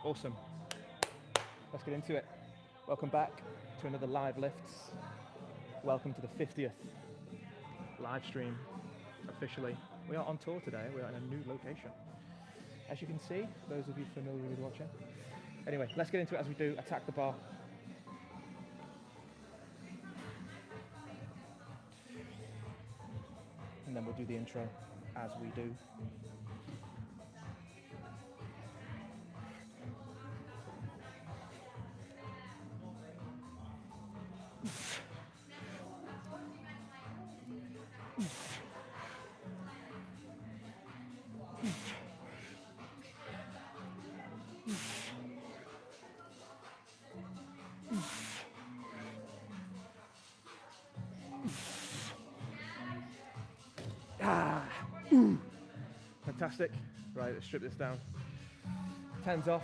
Awesome. Let's get into it. Welcome back to another live lifts. Welcome to the 50th live stream officially. We are on tour today. We are in a new location. As you can see, those of you familiar with watching. Anyway, let's get into it as we do. Attack the bar. And then we'll do the intro as we do. Fantastic. Right, let's strip this down. 10's off.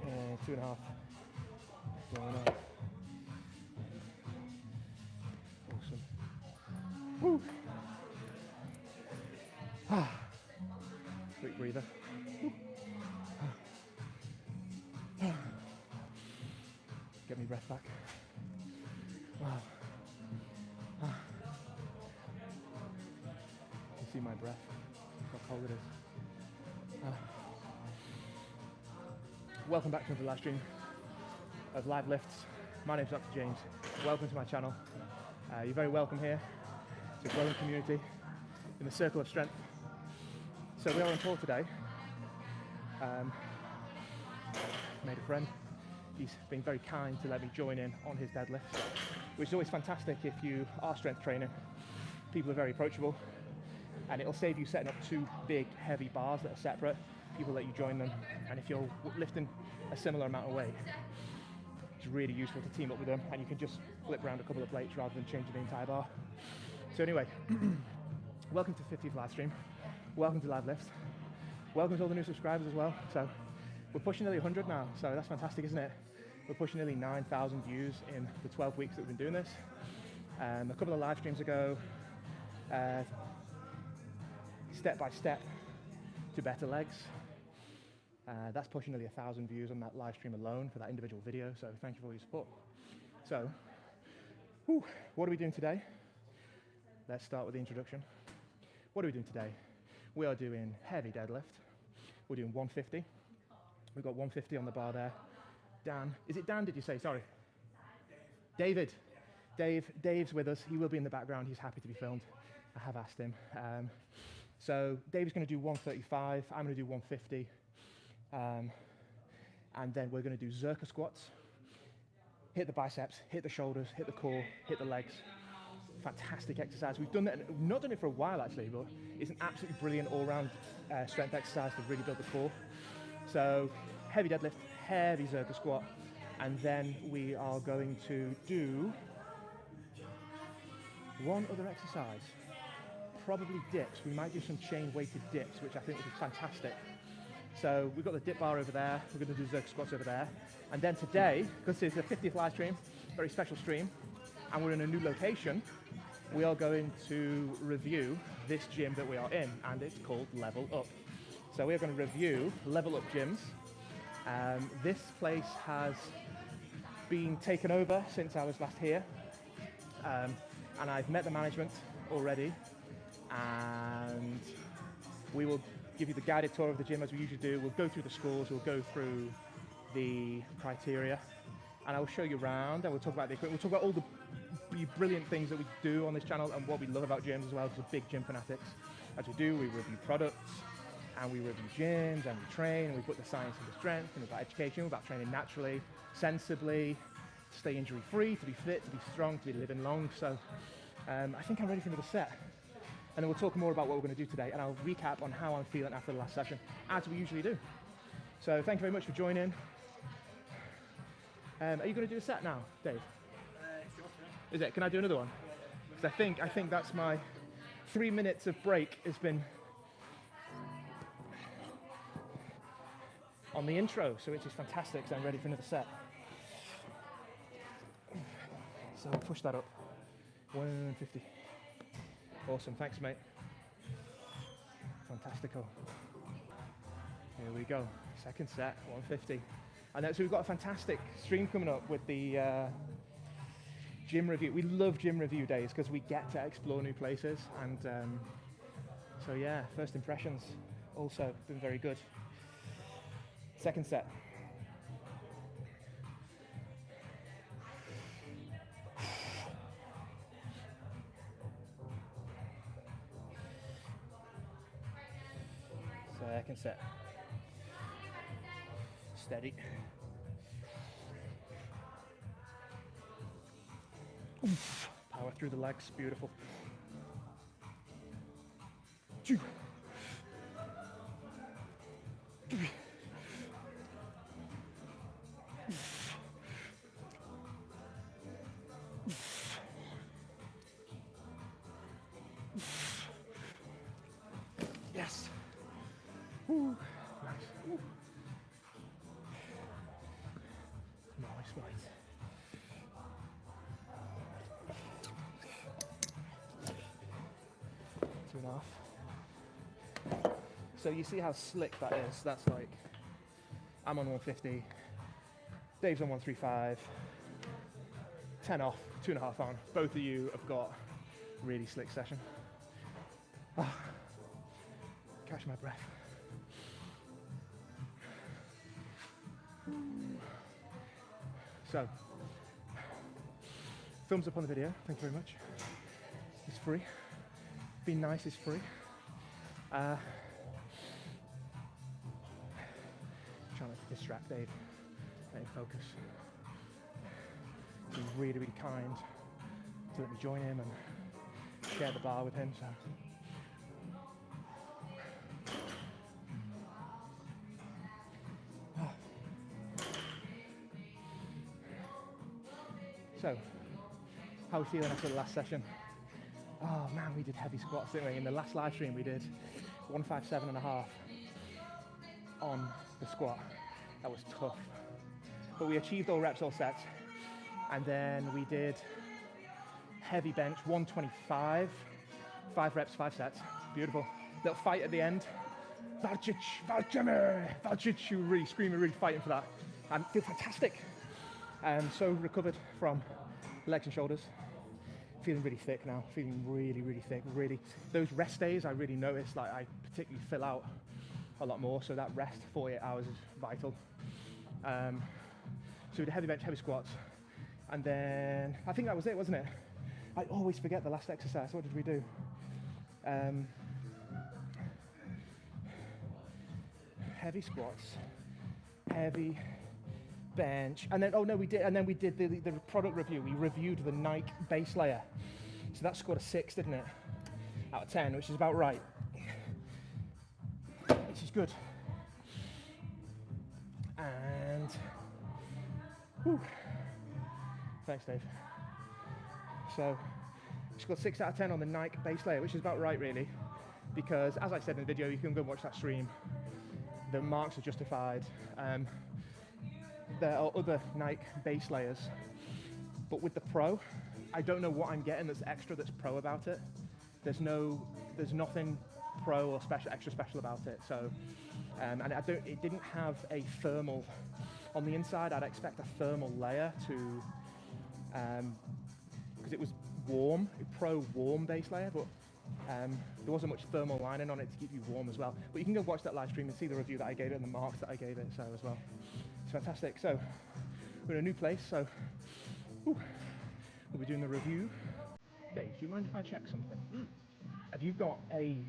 And 2.5. Going on. Awesome. Woo. Quick breather. Get me breath back. Wow. You see my breath, how cold it is. Welcome back to another live stream of live lifts. My name's Dr. James. Welcome to my channel. You're very welcome here. It's a growing community in the circle of strength. So we are on tour today. Made a friend. He's been very kind to let me join in on his deadlift, which is always fantastic if you are strength training. People are very approachable, and it'll save you setting up two big, heavy bars that are separate. People let you join them, and if you're lifting a similar amount of weight, it's really useful to team up with them, and you can just flip around a couple of plates rather than changing the entire bar. So anyway, welcome to 50th live stream. Welcome to Live Lifts. Welcome to all the new subscribers as well. So we're pushing nearly 100 now, so that's fantastic, isn't it? We're pushing nearly 9,000 views in the 12 weeks that we've been doing this. A couple of live streams ago, step by step to better legs. That's pushing nearly 1,000 views on that live stream alone for that individual video, so thank you for all your support. So, what are we doing today? Let's start with the introduction. What are we doing today? We are doing heavy deadlift. We're doing 150. We've got 150 on the bar there. Dan, is it Dan, did you say? Sorry. David. Dave's with us. He will be in the background. He's happy to be filmed. I have asked him. So Dave's going to do 135. I'm going to do 150. And then we're going to do Zercher squats. Hit the biceps, hit the shoulders, hit the core, hit the legs. Fantastic exercise. We've done that, we've not done it for a while actually, but it's an absolutely brilliant all-round strength exercise to really build the core. So heavy deadlift, heavy Zercher squat, and then we are going to do one other exercise, probably dips. We might do some chain weighted dips, which I think would be fantastic. So we've got the dip bar over there, we're going to do Zercher squats over there, and then today, because it's the 50th live stream, very special stream, and we're in a new location, we are going to review this gym that we are in, and it's called Level Up. So we are going to review Level Up gyms. This place has been taken over since I was last here, and I've met the management already, and we will give you the guided tour of the gym as we usually do. We'll go through the scores, we'll go through the criteria, and I'll show you around, and we'll talk about the equipment. We'll talk about all the brilliant things that we do on this channel and what we love about gyms as well, because we're big gym fanatics. As we do, we review products, and we review gyms, and we train, and we put the science into strength, and we've got education, we've got training naturally, sensibly, to stay injury-free, to be fit, to be strong, to be living long. So I think I'm ready for another set. And then we'll talk more about what we're going to do today, and I'll recap on how I'm feeling after the last session, as we usually do. So thank you very much for joining. Are you going to do a set now, Dave? Is it? Can I do another one? Because I think that's my 3 minutes of break has been on the intro, so which is fantastic, so I'm ready for another set. So push that up. 150. Awesome, thanks mate. Fantastical. Here we go, second set, 150. And then, so we've got a fantastic stream coming up with the gym review. We love gym review days because we get to explore new places, and so yeah, first impressions also been very good. Second set. Second set. Steady. Oof. Power through the legs, beautiful. Two. Three. Yes. Ooh. Nice. Ooh. Nice, nice. Two and a half. So you see how slick that is? That's like, I'm on 150, Dave's on 135, 10 off, 2.5 on. Both of you have got really slick session. Oh, catch my breath. So, thumbs up on the video, thank you very much. It's free. Be nice is free. Trying not to distract Dave, let him focus. He's really, really kind to let me join him and share the bar with him. So. So, how are we feeling after the last session? Oh man, we did heavy squats, didn't we? In the last live stream we did 157.5 on the squat. That was tough. But we achieved all reps, all sets. And then we did heavy bench, 125, 5 reps, 5 sets. Beautiful. Little fight at the end. Walczyć, walczymy, walczyć. You were really screaming, really fighting for that. And feel fantastic. So recovered from legs and shoulders. Feeling really thick now, feeling really, really thick, really. Those rest days, I really noticed, like I particularly fill out a lot more, so that rest, 48 hours is vital. So we did heavy bench, heavy squats, and then, I think that was it, wasn't it? I always forget the last exercise. What did we do? Heavy squats, heavy bench, and then, oh no, we did the product review. We reviewed the Nike base layer. So that scored a 6, didn't it? Out of 10, which is about right. Which is good. And, whew. Thanks, Dave. So, we scored 6 out of 10 on the Nike base layer, which is about right, really. Because, as I said in the video, you can go and watch that stream. The marks are justified. There are other Nike base layers, but with the Pro, I don't know what I'm getting that's extra, that's Pro about it. There's nothing Pro or extra special about it. So, and it didn't have a thermal on the inside. I'd expect a thermal layer to, because it was warm, a Pro warm base layer, but there wasn't much thermal lining on it to keep you warm as well. But you can go watch that live stream and see the review that I gave it and the marks that I gave it, so as well. It's fantastic. So we're in a new place, so we'll be doing the review. Dave, do you mind if I check something? Have you got a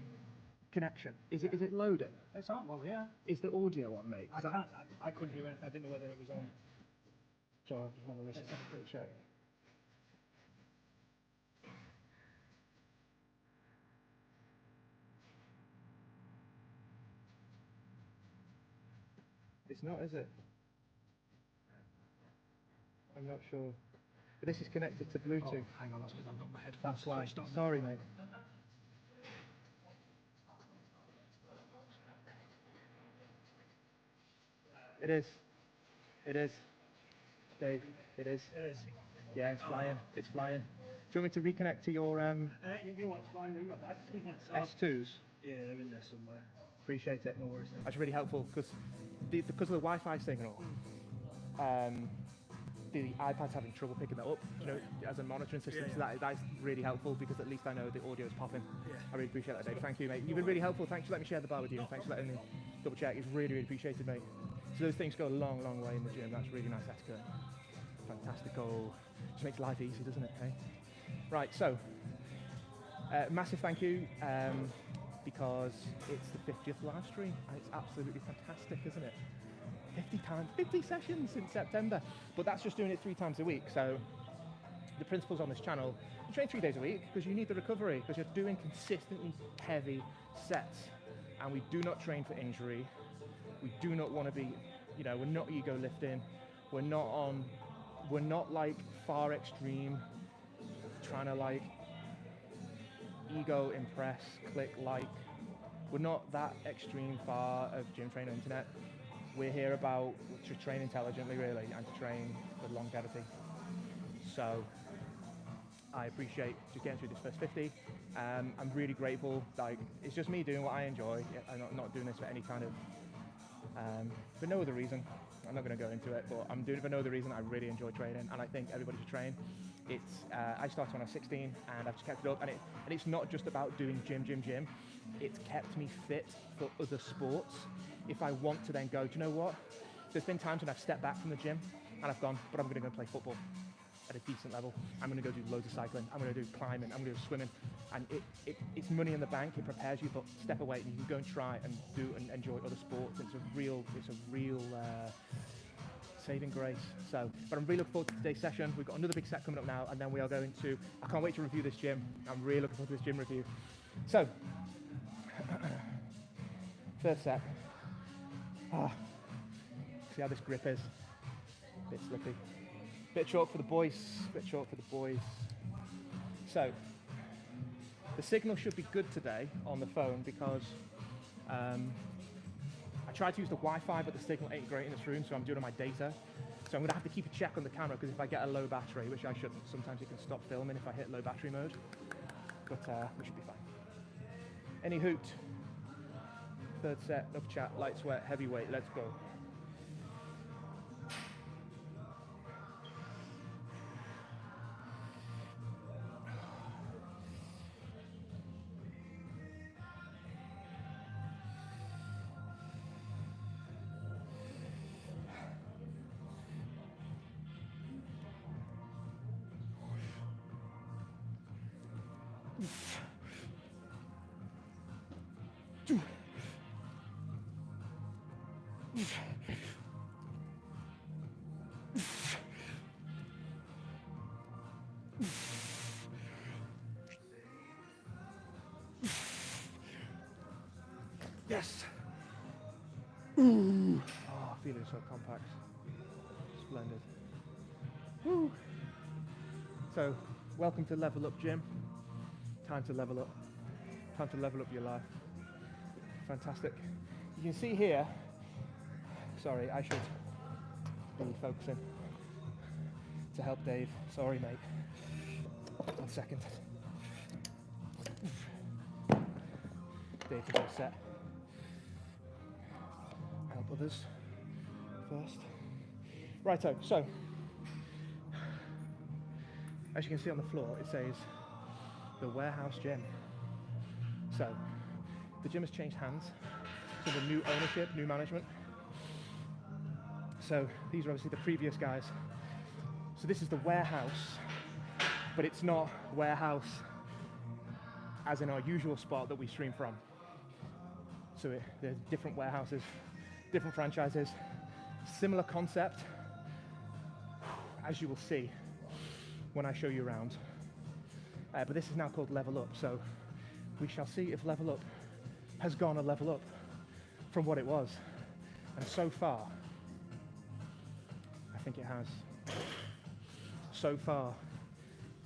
connection? Is it loaded? It's on, well, yeah. Is the audio on, mate? I couldn't do it. I didn't know whether it was on. So I just want to listen to it, check. It's not, is it? I'm not sure. But this is connected to Bluetooth. Oh, hang on, that's because I've got my headphones. That's why. Sorry, mate. It is. It is. Dave, it is. It is. Yeah, it's flying. It's flying. Do you want me to reconnect to your You want to find them, got that? S2s? Yeah, they're in there somewhere. Appreciate it. No worries. That's really helpful because of the Wi-Fi signal, the iPad's having trouble picking that up, you know, as a monitoring system. Yeah, So that's really helpful because at least I know the audio is popping. Yeah. I really appreciate that, Dave. Thank you, mate. You've been really helpful. Thanks for letting me share the bar with you, and thanks for letting me double check. It's really, really appreciated, mate. So those things go a long, long way in the gym. That's really nice etiquette. Fantastical. Just makes life easy, doesn't it? Hey. Right. So, massive thank you. Because it's the 50th live stream and it's absolutely fantastic, isn't it? 50 sessions in September, but that's just doing it 3 times a week. So the principles on this channel, you train 3 days a week because you need the recovery, because you're doing consistently heavy sets, and we do not train for injury. We do not want to be, you know, we're not ego lifting. We're not like far extreme, trying to like ego impress, click like. We're not that extreme far of gym trainer internet. We're here about to train intelligently, really, and to train for longevity. So I appreciate just getting through this first 50. I'm really grateful. Like, it's just me doing what I enjoy. I'm not doing this for any kind of for no other reason. I'm not going to go into it, but I'm doing it for no other reason. I really enjoy training, and I think everybody should train. It's I started when I was 16, and I've just kept it up. And it's not just about doing gym. It's kept me fit for other sports. If I want to then go, do you know what? There's been times when I've stepped back from the gym and I've gone, but I'm going to go play football at a decent level. I'm going to go do loads of cycling. I'm going to do climbing. I'm going to do swimming. And it's money in the bank. It prepares you, but step away and you can go and try and do and enjoy other sports. It's a real saving grace. So, but I'm really looking forward to today's session. We've got another big set coming up now, and then we are going to, I can't wait to review this gym. I'm really looking forward to this gym review. So, first set. See how this grip is? Bit slippy. Bit chalk for the boys. So, the signal should be good today on the phone because I tried to use the Wi-Fi, but the signal ain't great in this room, so I'm doing it on my data. So I'm going to have to keep a check on the camera, because if I get a low battery, which I shouldn't, sometimes it can stop filming if I hit low battery mode. But we should be fine. Any hoot. Third set, enough chat, light sweat, heavy weight, let's go. Yes. Ooh. Oh, feeling so compact. Splendid. Woo. So, welcome to Level Up Gym. Time to level up. Time to level up your life. Fantastic. You can see here, sorry, I should be focusing to help Dave. Sorry, mate. 1 second. Dave is all set. Help others first. Righto, so as you can see on the floor, it says the warehouse gym. So the gym has changed hands. So the new ownership, new management. So these are obviously the previous guys. So this is the warehouse, but it's not warehouse as in our usual spot that we stream from. So there's different warehouses, different franchises, similar concept, as you will see when I show you around. But this is now called Level Up, so we shall see if Level Up has gone a level up from what it was. And so far, I think it has. So far,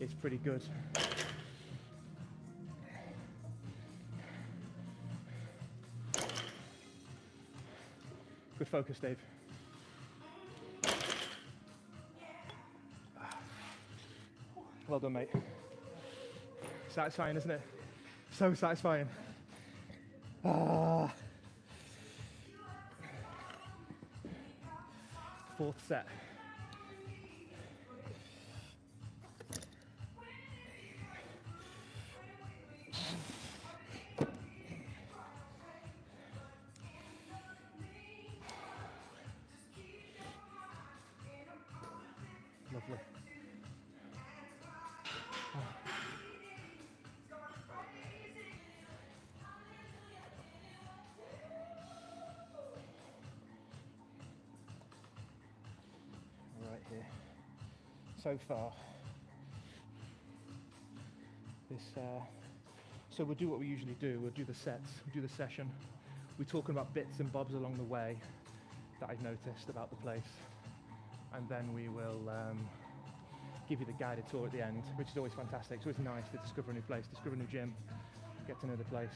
it's pretty good. Good focus, Dave. Well done, mate. satisfying, isn't it? So satisfying. Ah. Fourth set. Lovely. Right here. So far, this. So we'll do what we usually do. We'll do the sets. We'll do the session. We're talking about bits and bobs along the way that I've noticed about the place, and then we will give you the guided tour at the end, which is always fantastic. It's always nice to discover a new place, discover a new gym, get to know the place.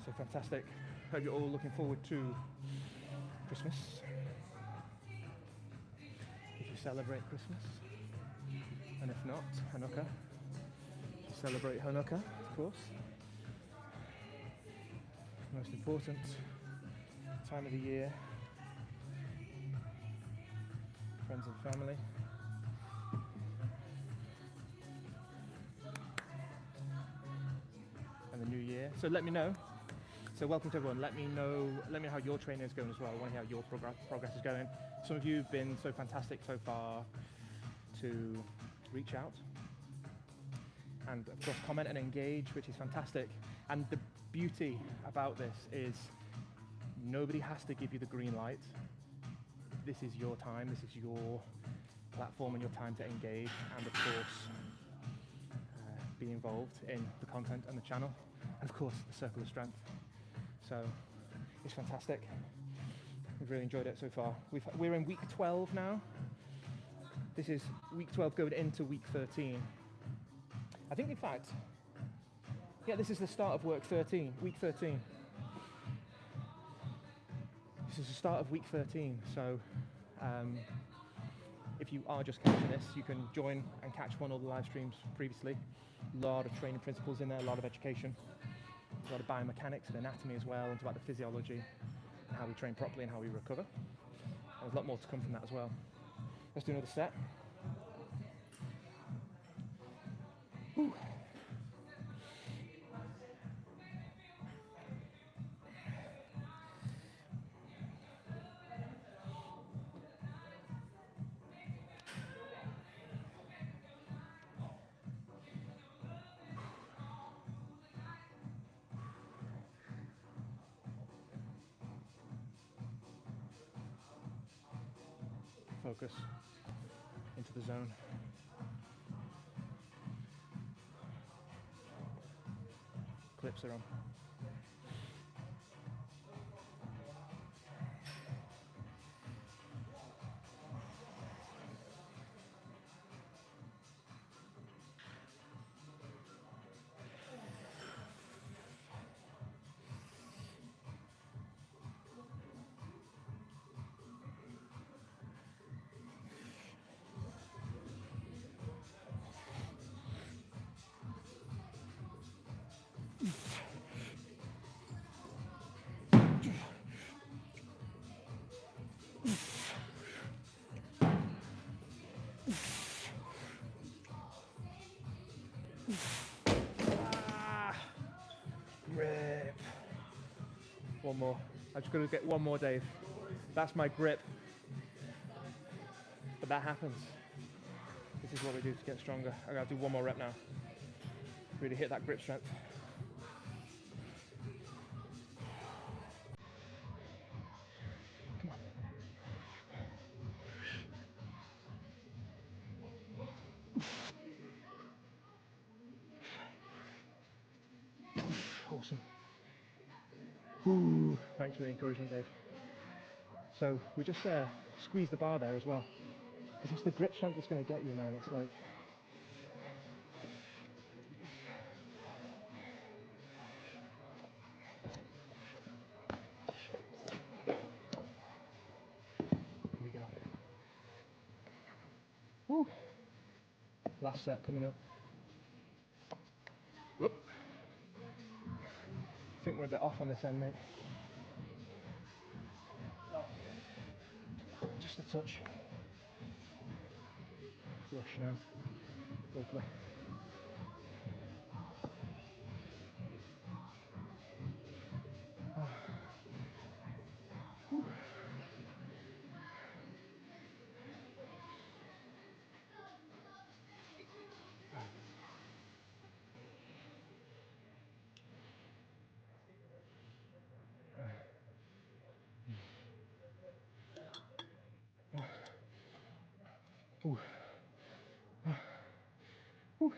So fantastic. Hope you're all looking forward to Christmas. If you celebrate Christmas, and if not, Hanukkah. Celebrate Hanukkah, of course. Most important time of the year. Friends and family. And the new year. So let me know. So welcome to everyone. Let me know how your training is going as well. I want to hear how your progress is going. Some of you have been so fantastic so far to reach out and of course comment and engage, which is fantastic. And the beauty about this is nobody has to give you the green light. This is your time, this is your platform and your time to engage and of course be involved in the content and the channel, and of course the circle of strength. So it's fantastic. We've really enjoyed it so far. We're in week 12 now. This is week 12 going into week 13. I think in fact, yeah, this is the start of week 13. This is the start of week 13. So if you are just catching this, you can join and catch one of the live streams previously. A lot of training principles in there, a lot of education, a lot of biomechanics and anatomy as well, and about the physiology and how we train properly and how we recover. And there's a lot more to come from that as well. Let's do another set. Whew. Focus into the zone. Clips are on. Grip. One more. I've just got to get one more, Dave. That's my grip. But that happens. This is what we do to get stronger. I gotta do one more rep now. Really hit that grip strength. Come on. Awesome. Ooh, thanks for the encouragement, Dave. So we just squeeze the bar there as well. Because it's the grip strength that's going to get you, man. It's like... Here we go. Woo. Last set coming up. Whoop. I think we're a bit off on this end, mate. Just a touch. Rush now. Lovely. Ooh. Ooh.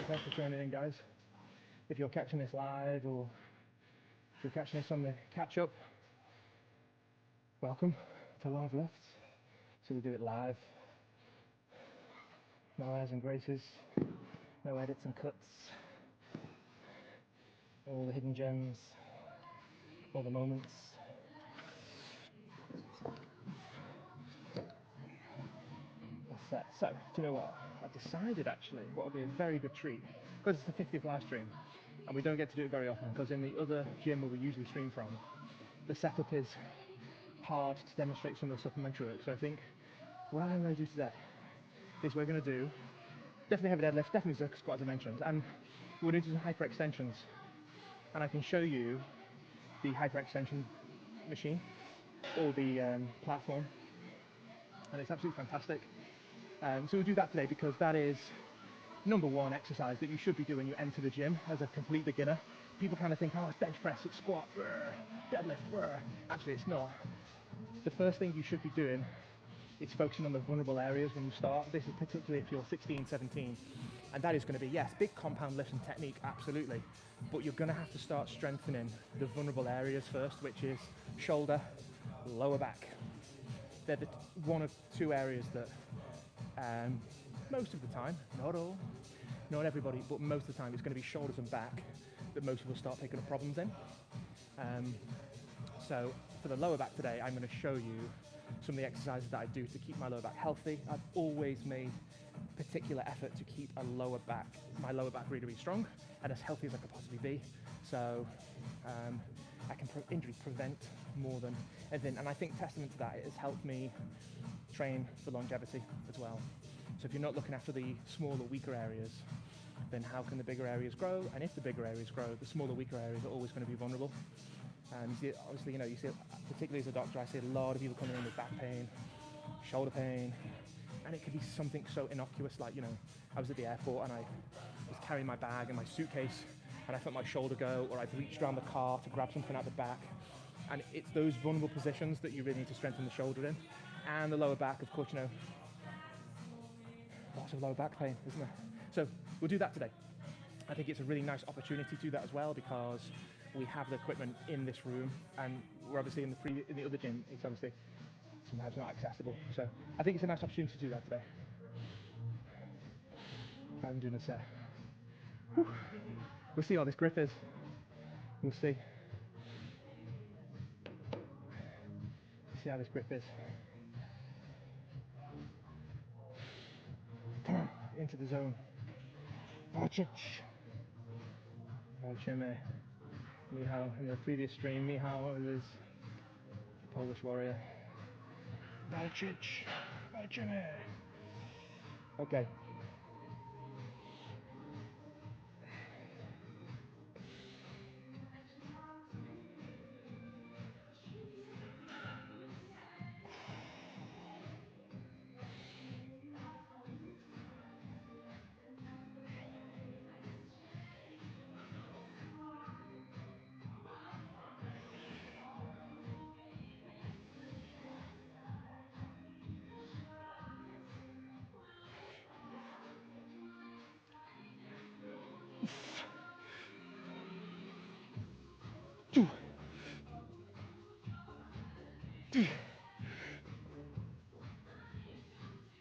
Thanks for tuning in, guys. If you're catching this live or if you're catching this on the catch up, welcome to Live Lifts. So we do it live. No airs and graces, no edits and cuts. All the hidden gems, all the moments. That's that. So, do you know what? I decided actually what would be a very good treat, because it's the 50th live stream, and we don't get to do it very often, because in the other gym where we usually stream from, the setup is hard to demonstrate some of the supplementary work. So I think what I'm going to do today is we're going to do definitely heavy deadlift, definitely Zercher squat dimensions, and we're going to do some hyperextensions. And I can show you the hyperextension machine or the platform, and it's absolutely fantastic. So we'll do that today because that is number one exercise that you should be doing when you enter the gym as a complete beginner. People kind of think, oh, it's bench press, it's squat, deadlift. Actually, it's not. The first thing you should be doing is focusing on the vulnerable areas when you start. This is particularly if you're 16, 17, and that is going to be, yes, big compound lifts and technique, absolutely, but you're going to have to start strengthening the vulnerable areas first, which is shoulder, lower back. They're the one of two areas that most of the time, not all, not everybody, but most of the time it's going to be shoulders and back that most people start picking up problems in. So for the lower back today, I'm going to show you some of the exercises that I do to keep my lower back healthy. I've always made particular effort to keep my lower back really, really strong and as healthy as I could possibly be. So I can injury prevent more than anything. And I think testament to that, it has helped me train for longevity as well. So if you're not looking after the smaller, weaker areas, then how can the bigger areas grow? And if the bigger areas grow, the smaller, weaker areas are always going to be vulnerable. And obviously, you see, particularly as a doctor, I see a lot of people coming in with back pain, shoulder pain, and it could be something so innocuous like, I was at the airport and I was carrying my bag and my suitcase and I felt my shoulder go, or I've reached around the car to grab something out the back. And it's those vulnerable positions that you really need to strengthen the shoulder in. And the lower back, of course, lots of lower back pain, isn't there? So we'll do that today. I think it's a really nice opportunity to do that as well because we have the equipment in this room, and we're obviously in the other gym. It's obviously sometimes not accessible. So I think it's a nice opportunity to do that today. I'm doing a set. Whew. We'll see how this grip is. We'll see. See how this grip is. Come on, into the zone. Michał, in the previous stream, Michał was a Polish warrior. Okay.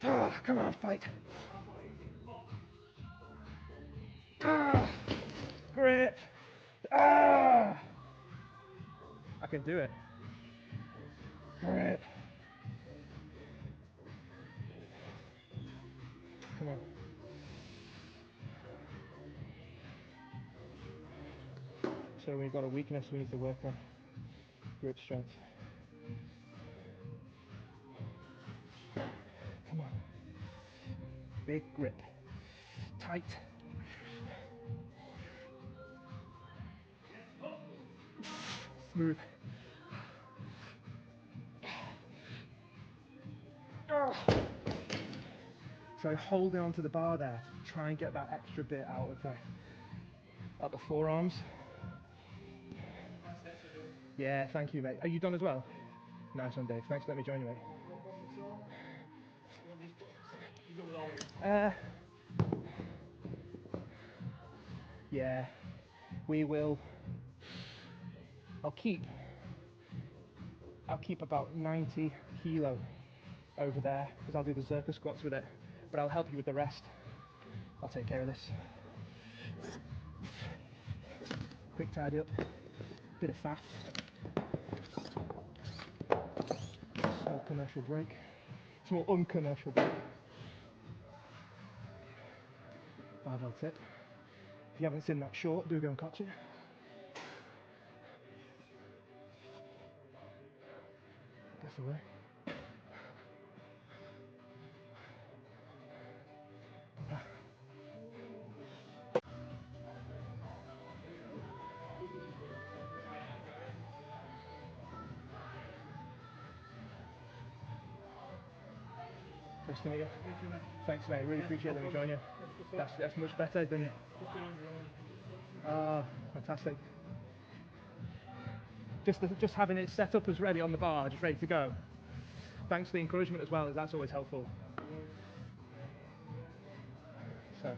Oh, come on, fight. Ah, grip. Ah, I can do it. Grip. Come on. So we've got a weakness we need to work on. Grip strength. Come on. Big grip. Tight. Smooth. So holding onto the bar there, try and get that extra bit out of the forearms. Yeah, thank you, mate. Are you done as well? Nice one, Dave. Thanks for letting me join you, mate. Yeah, we will. I'll keep about 90 kilo over there because I'll do the Zercher squats with it, but I'll help you with the rest. I'll take care of this. Quick tidy up, bit of fast. Small commercial break. Small uncommercial break. Barbell tip. If you haven't seen that short, do go and catch it. That's away. Nice to meet you. Thanks, mate. Really appreciate letting me join you. That's much better than. Ah, fantastic. Just having it set up as ready on the bar, just ready to go. Thanks for the encouragement as well, that's always helpful. So.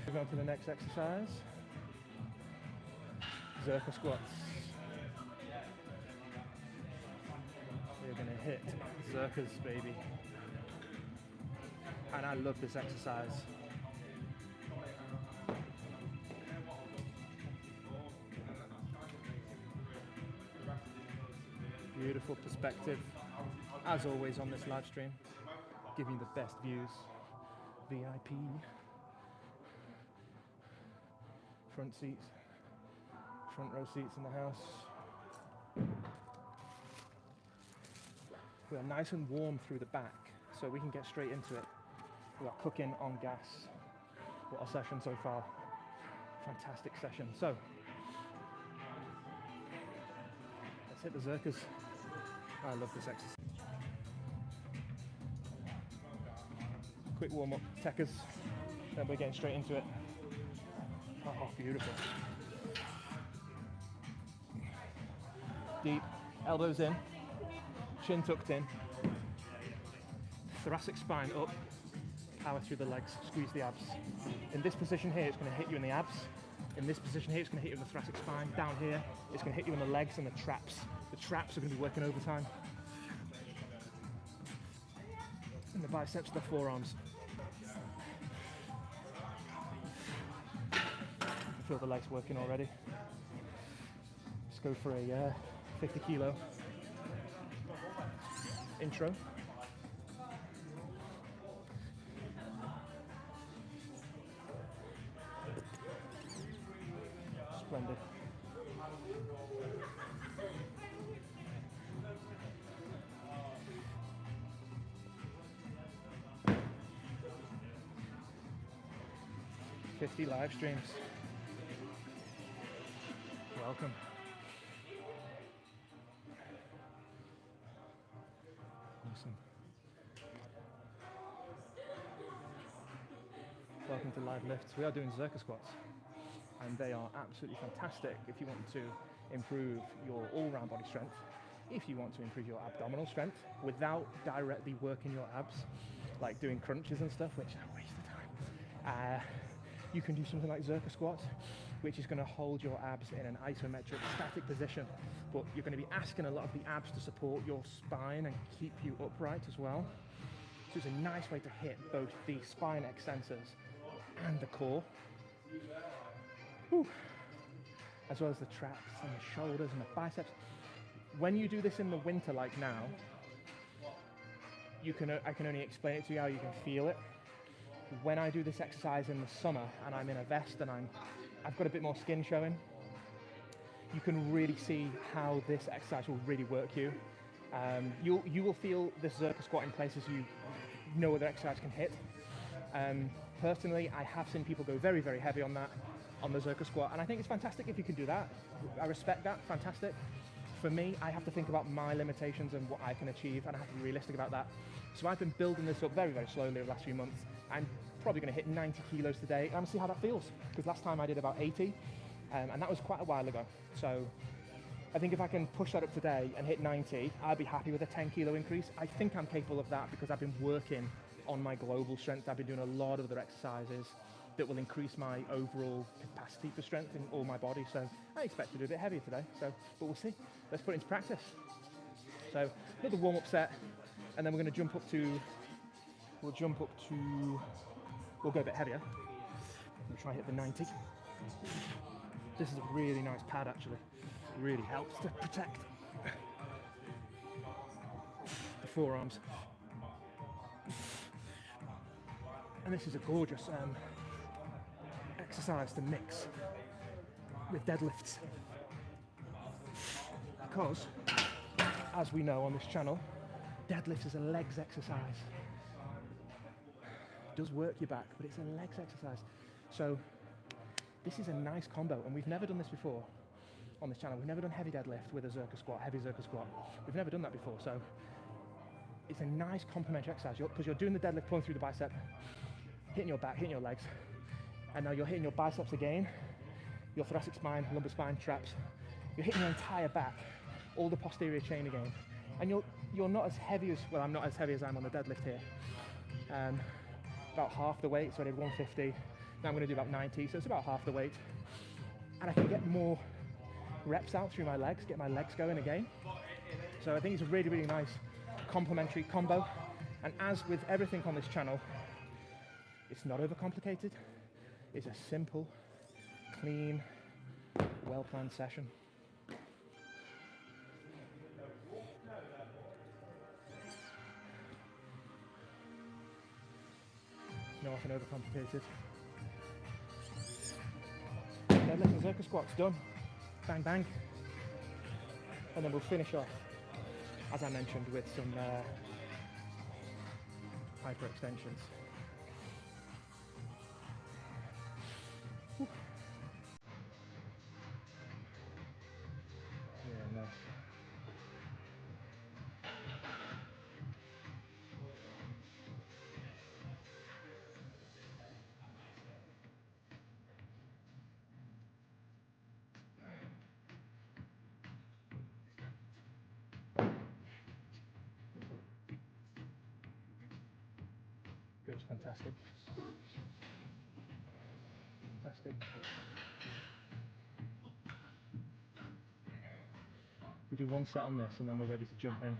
Move on to the next exercise. Zercher squats. We're going to hit Zerchers, baby. And I love this exercise. Beautiful perspective, as always on this live stream, giving you the best views. VIP, front seats, front row seats in the house. We are nice and warm through the back, so we can get straight into it. We are cooking on gas. What a session so far. Fantastic session. So, let's hit the Zerchers. I love this exercise. Quick warm up, techers, then we're getting straight into it. Oh, beautiful. Deep, elbows in, chin tucked in, thoracic spine up, power through the legs, squeeze the abs. In this position here, it's going to hit you in the abs. In this position here, it's going to hit you in the thoracic spine. Down here, it's going to hit you in the legs and the traps. The traps are going to be working overtime. And the biceps, the forearms. I feel the legs working already. Let's go for a 50 kilo intro. Splendid. $50 live streams. Welcome. Welcome to Live Lifts. We are doing Zercher squats, and they are absolutely fantastic if you want to improve your all-round body strength, if you want to improve your abdominal strength without directly working your abs, like doing crunches and stuff, which are a waste of time. You can do something like Zercher squats, which is going to hold your abs in an isometric static position, but you're going to be asking a lot of the abs to support your spine and keep you upright as well. So it's a nice way to hit both the spine extensors and the core, as well as the traps and the shoulders and the biceps. When you do this in the winter like now, I can only explain it to you how you can feel it. When I do this exercise in the summer and I'm in a vest and I've got a bit more skin showing, you can really see how this exercise will really work you. You will feel this Zercher squat in places you no other exercise can hit. Personally, I have seen people go very, very heavy on that, on the Zercher squat, and I think it's fantastic if you can do that. I respect that, fantastic. For me, I have to think about my limitations and what I can achieve, and I have to be realistic about that. So I've been building this up very, very slowly over the last few months. I'm probably going to hit 90 kilos today. I'm going to see how that feels, because last time I did about 80, and that was quite a while ago. So I think if I can push that up today and hit 90, I'll be happy with a 10 kilo increase. I think I'm capable of that because I've been working on my global strength. I've been doing a lot of other exercises that will increase my overall capacity for strength in all my body. So I expect to do a bit heavier today. So, but we'll see. Let's put it into practice. So another warm-up set, and then we're going to jump up to. We'll go a bit heavier. We'll try and hit the 90. This is a really nice pad, actually. It really helps to protect the forearms. And this is a gorgeous exercise to mix with deadlifts, because, as we know on this channel, deadlift is a legs exercise. It does work your back, but it's a legs exercise. So this is a nice combo, and we've never done this before on this channel. We've never done heavy deadlift with a Zercher squat, heavy Zercher squat. We've never done that before, so it's a nice complementary exercise, because you're doing the deadlift, pulling through the bicep, hitting your back, hitting your legs, and now you're hitting your biceps again, your thoracic spine, lumbar spine, traps. You're hitting your entire back, all the posterior chain again, and you're not as heavy as, well, I'm not as heavy as I'm on the deadlift here. About half the weight, so I did 150. Now I'm going to do about 90, so it's about half the weight, and I can get more reps out through my legs, get my legs going again. So I think it's a really, really nice complementary combo. And as with everything on this channel, it's not overcomplicated. It's a simple, clean, well-planned session. Nothing overcomplicated. Deadlift and Zercher squats done. Bang, bang. And then we'll finish off, as I mentioned, with some hyperextensions. Yeah, nice. Good, fantastic. Fantastic. We do one set on this and then we're ready to jump in.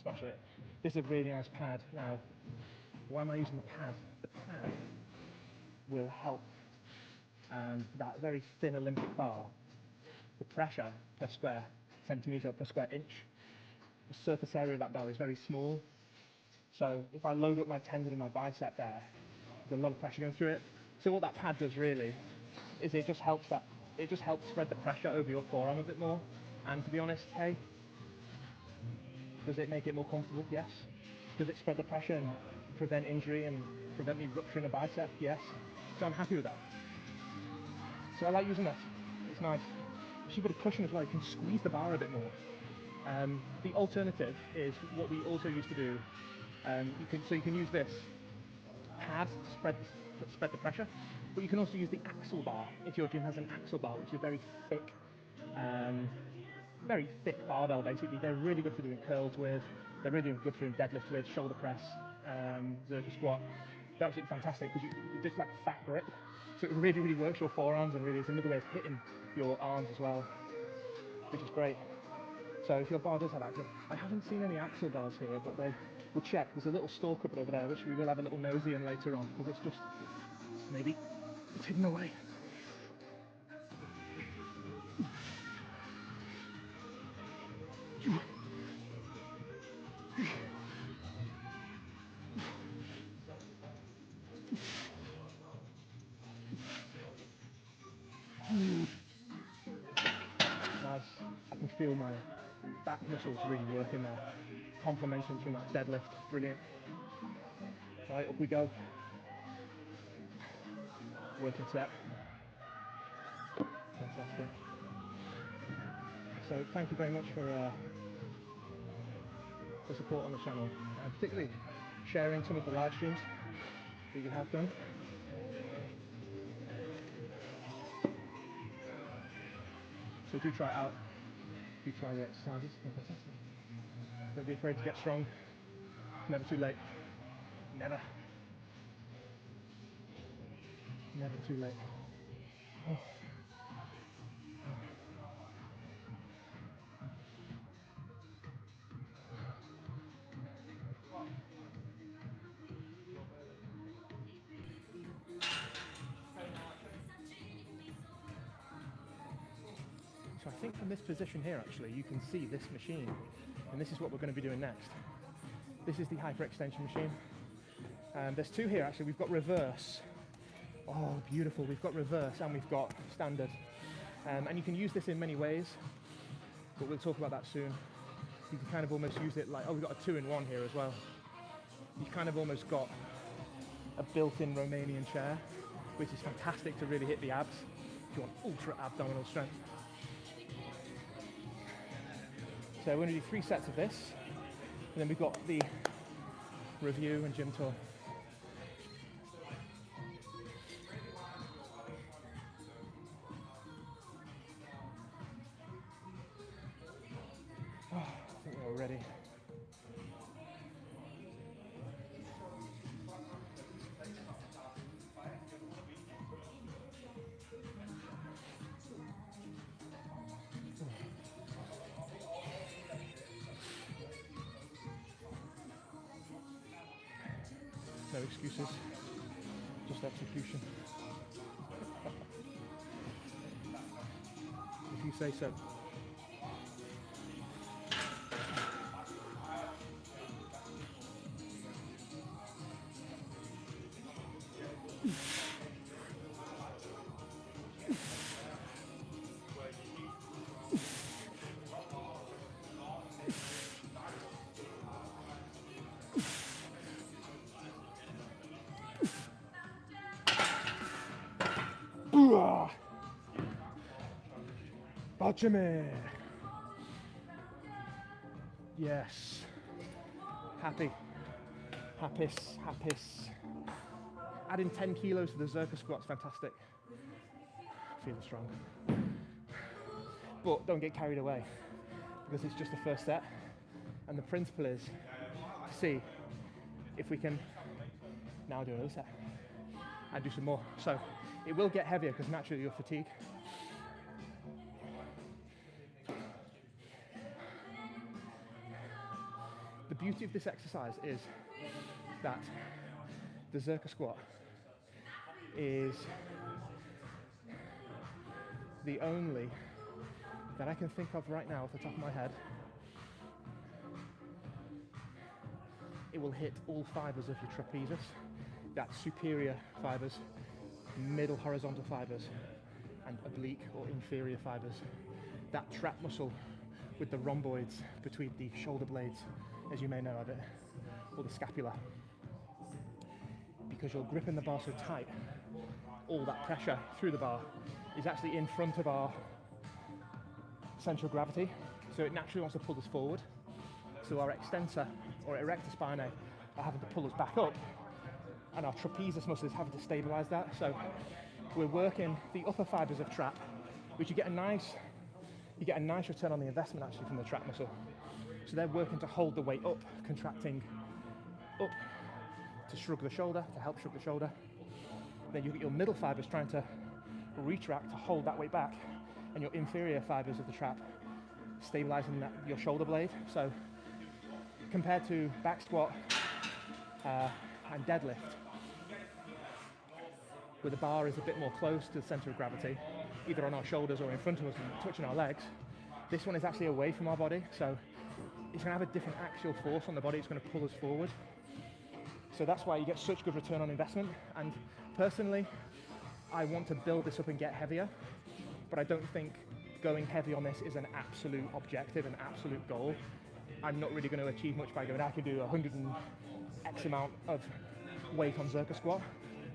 Smash it. This is a really nice pad. Now, why am I using the pad? The pad will help that very thin Olympic bar, the pressure per square centimetre per square inch. The surface area of that bar is very small. So if I load up my tendon in my bicep there, there's a lot of pressure going through it. So what that pad does really is it just helps spread the pressure over your forearm a bit more. And to be honest, hey, does it make it more comfortable? Yes. Does it spread the pressure and prevent injury and prevent me rupturing a bicep? Yes. So I'm happy with that. So I like using this. It's nice. It's a bit of cushion as well. You can squeeze the bar a bit more. The alternative is what we also used to do. You can use this pad has to spread the pressure. But you can also use the axle bar if your gym has an axle bar, which is very thick barbell basically. They're really good for doing curls with, they're really good for doing deadlift with, shoulder press, Zercher squat. They're absolutely fantastic because you just like fat grip. So it really, really works your forearms and really is another way of hitting your arms as well, which is great. So if your bar does have axle, I haven't seen any axle bars here, but we'll check. There's a little store cupboard over there, which we will have a little nosy in later on, because it's just maybe it's hidden away. Nice. I can feel my back muscles really working there. Complementing from that deadlift. Brilliant. Right, up we go. Working set. Fantastic. So thank you very much for the support on the channel, and particularly sharing some of the live streams that you have done. So do try it out. Do try the exercises. They're fantastic. Don't be afraid to get strong. It's never too late. Never. Never too late. Oh. So I think from this position here actually you can see this machine, and this is what we're going to be doing next. This is the Hyperextension machine. There's two here actually. We've got reverse. Oh beautiful, we've got reverse and we've got standard. And you can use this in many ways, but we'll talk about that soon. You can kind of almost use it like, oh, we've got a 2-in-1 here as well. You've kind of almost got a built-in Romanian chair, which is fantastic to really hit the abs if you want ultra abdominal strength. So we're going to do 3 sets of this, and then we've got the review and gym tour. Oh, I think we're all ready. No excuses, just execution. If you say so. Baciame! Yes. Happy. Happis. Adding 10 kilos to the Zercher squat's fantastic. Feeling strong. But don't get carried away, because it's just the first set. And the principle is to see if we can now do another set and do some more. So it will get heavier because naturally you'll fatigue. The beauty of this exercise is that the Zercher squat is the only that I can think of right now off the top of my head. It will hit all fibers of your trapezius, that's superior fibers, middle horizontal fibers, and oblique or inferior fibers. That trap muscle with the rhomboids between the shoulder blades, as you may know of it, or the scapula. Because you're gripping the bar so tight, all that pressure through the bar is actually in front of our central gravity, so it naturally wants to pull us forward. So our extensor or erector spinae are having to pull us back up and our trapezius muscle is having to stabilize that. So we're working the upper fibers of trap, which you get a nice return on the investment actually from the trap muscle. So they're working to hold the weight up, contracting up to shrug the shoulder, to help shrug the shoulder. Then you get your middle fibers trying to retract to hold that weight back, and your inferior fibers of the trap stabilizing your shoulder blade. So compared to back squat and deadlift, where the bar is a bit more close to the center of gravity, either on our shoulders or in front of us and touching our legs, this one is actually away from our body. So it's going to have a different axial force on the body. It's going to pull us forward. So that's why you get such good return on investment. And personally, I want to build this up and get heavier, but I don't think going heavy on this is an absolute objective, an absolute goal. I'm not really going to achieve much by going, I can do 100 and X amount of weight on Zercher squat.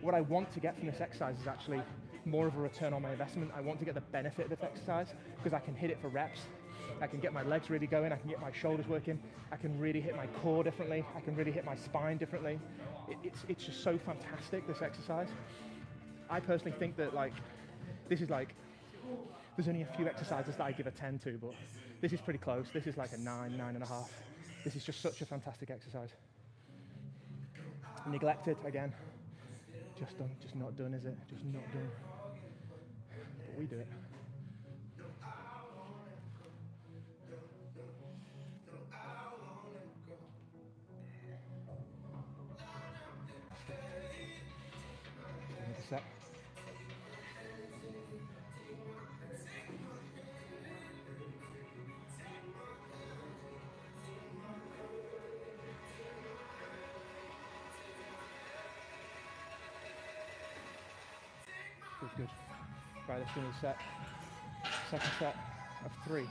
What I want to get from this exercise is actually more of a return on my investment. I want to get the benefit of this exercise because I can hit it for reps. I can get my legs really going. I can get my shoulders working. I can really hit my core differently. I can really hit my spine differently. It's just so fantastic, this exercise. I personally think that this is there's only a few exercises that I give a 10 to, but this is pretty close. This is like a 9, 9.5. This is just such a fantastic exercise. Neglected again. Just not done, is it? Just not done. But we do it. Another set. Good. Right, let's do another set. Second set of 3.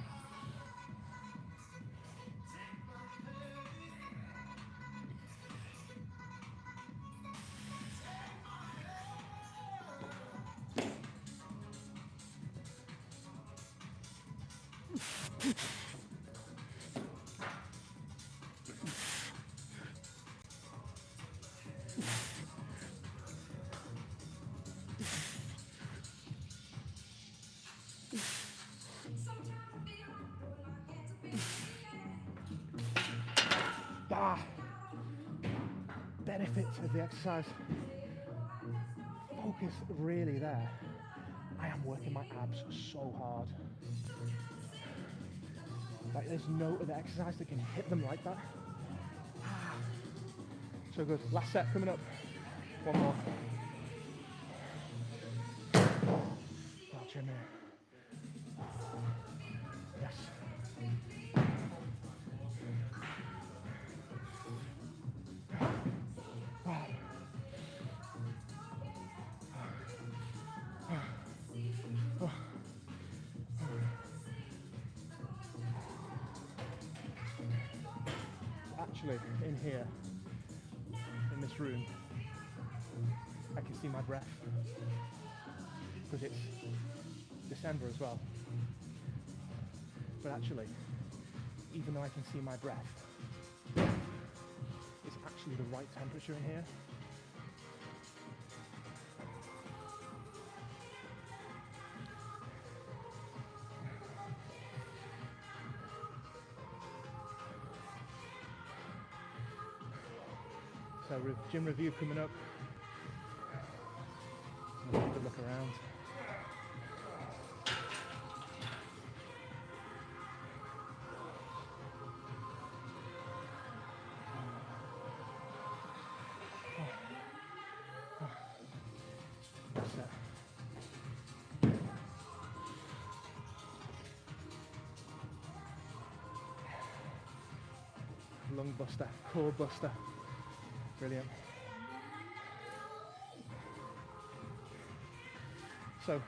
Benefits of the exercise. Focus really there. I am working my abs so hard. Like there's no other exercise that can hit them like that. So good. Last set coming up. One more. Oh, Jimmy. Yes. Actually, in here, in this room, I can see my breath because it's December as well. But actually, even though I can see my breath, it's actually the right temperature in here. So gym review coming up. Have a good look around. That's it. Lung buster, core buster. Brilliant. So,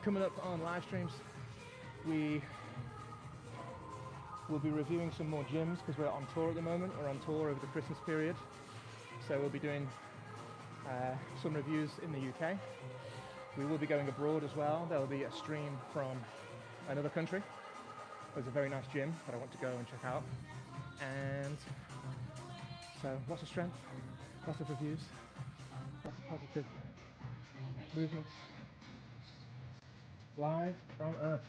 coming up on live streams, we will be reviewing some more gyms because we're on tour at the moment. We're on tour over the Christmas period. So we'll be doing some reviews in the UK. We will be going abroad as well. There will be a stream from another country. There's a very nice gym that I want to go and check out. And so lots of strength, lots of reviews. interactive movements live from Earth.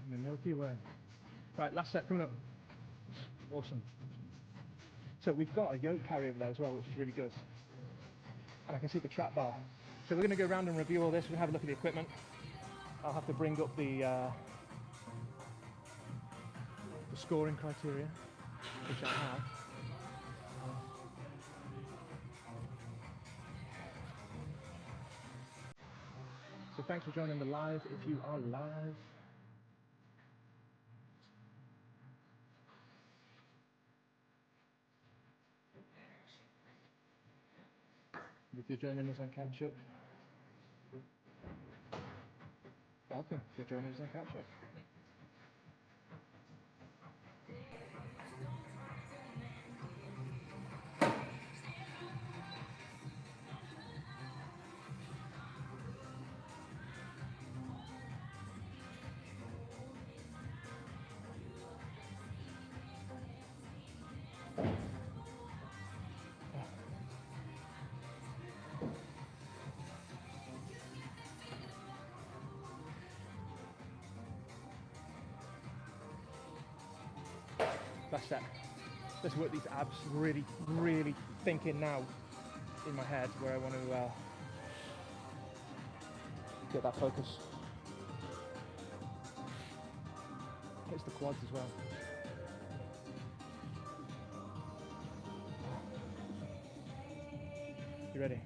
In the Milky Way. Right, last set coming up. Awesome. So we've got a yoke carry over there as well, which is really good. And I can see the trap bar. So we're going to go around and review all this. We'll have a look at the equipment. I'll have to bring up the scoring criteria, which I have. So thanks for joining the live, if you are live. If you're joining us on catch up, welcome. If you're joining us on catch up. That's set. Let's work these abs. Really, really thinking now in my head where I want to get that focus. Hits the quads as well. You ready?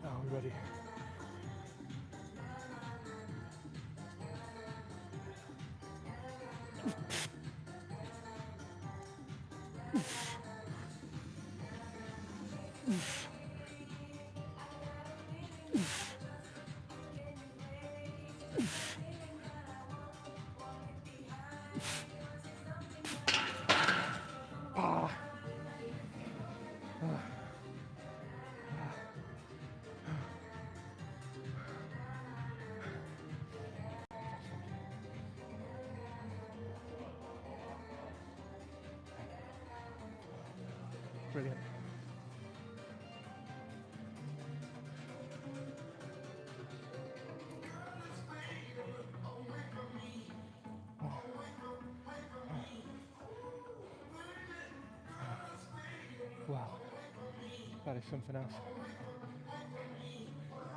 Oh, I'm ready. Ah. Brilliant. Wow, that is something else.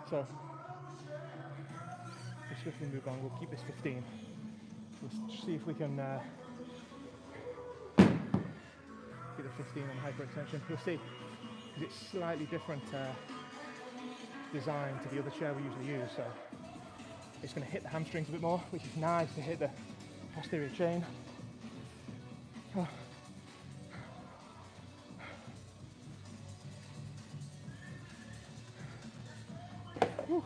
So, we'll swiftly move on. We'll keep this 15. We'll see if we can get a 15 on hyperextension. We'll see, because it's slightly different design to the other chair we usually use. So, it's going to hit the hamstrings a bit more, which is nice to hit the posterior chain. Oh. Whew.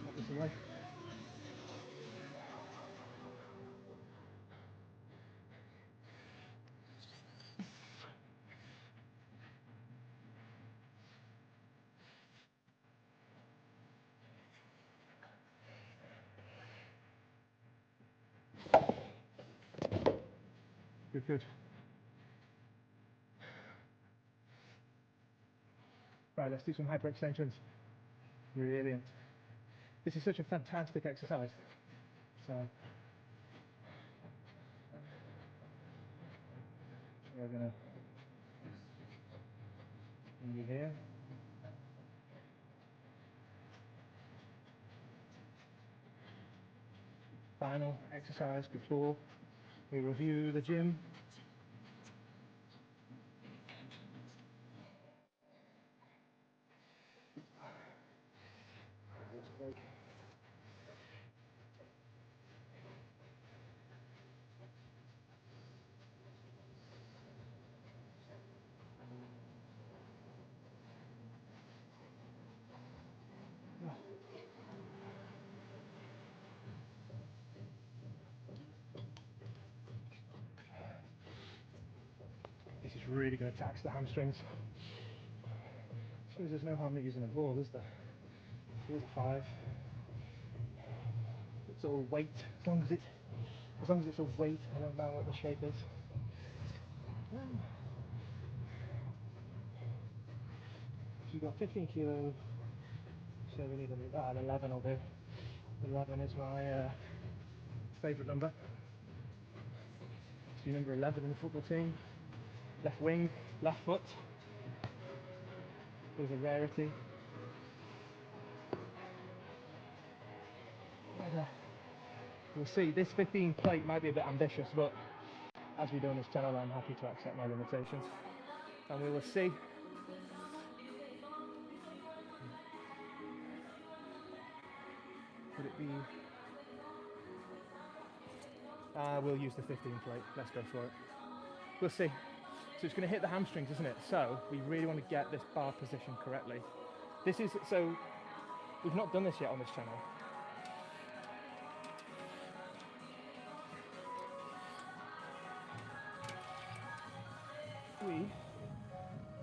Put this away. Good, good. Right, let's do some hyperextensions. Brilliant. This is such a fantastic exercise. So, we're going to bring you here. Final exercise before we review the gym. really going to tax the hamstrings. I suppose there's no harm in using a ball, is there? Here's a 5. It's all weight, as long as it's all weight, I don't know what the shape is. So you've got 15 kilos, so we need an 11 will do. 11 is my favourite number. So you're number 11 in the football team. Left wing, left foot. Bit of a rarity. We'll see, this 15 plate might be a bit ambitious, but as we do on this channel, I'm happy to accept my limitations. And we will see. Would it be... we'll use the 15 plate, let's go for it. We'll see. So it's going to hit the hamstrings, isn't it? So we really want to get this bar positioned correctly. This is, so we've not done this yet on this channel.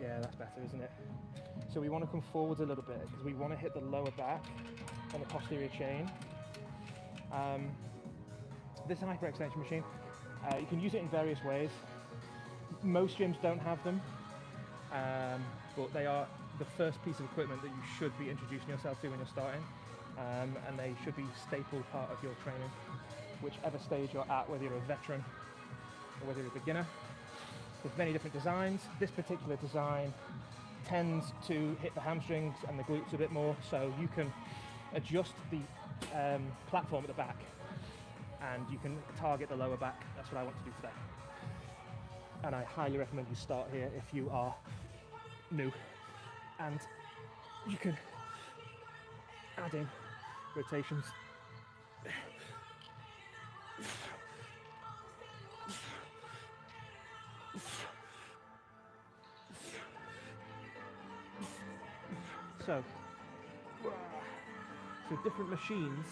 Yeah, that's better, isn't it? So we want to come forwards a little bit because we want to hit the lower back and the posterior chain. This is a hyperextension machine. You can use it in various ways. Most gyms don't have them, but they are the first piece of equipment that you should be introducing yourself to when you're starting, and they should be a staple part of your training, whichever stage you're at, whether you're a veteran or whether you're a beginner. There's many different designs. This particular design tends to hit the hamstrings and the glutes a bit more, so you can adjust the platform at the back and you can target the lower back. That's what I want to do today. And I highly recommend you start here if you are new, and you can add in rotations. So different machines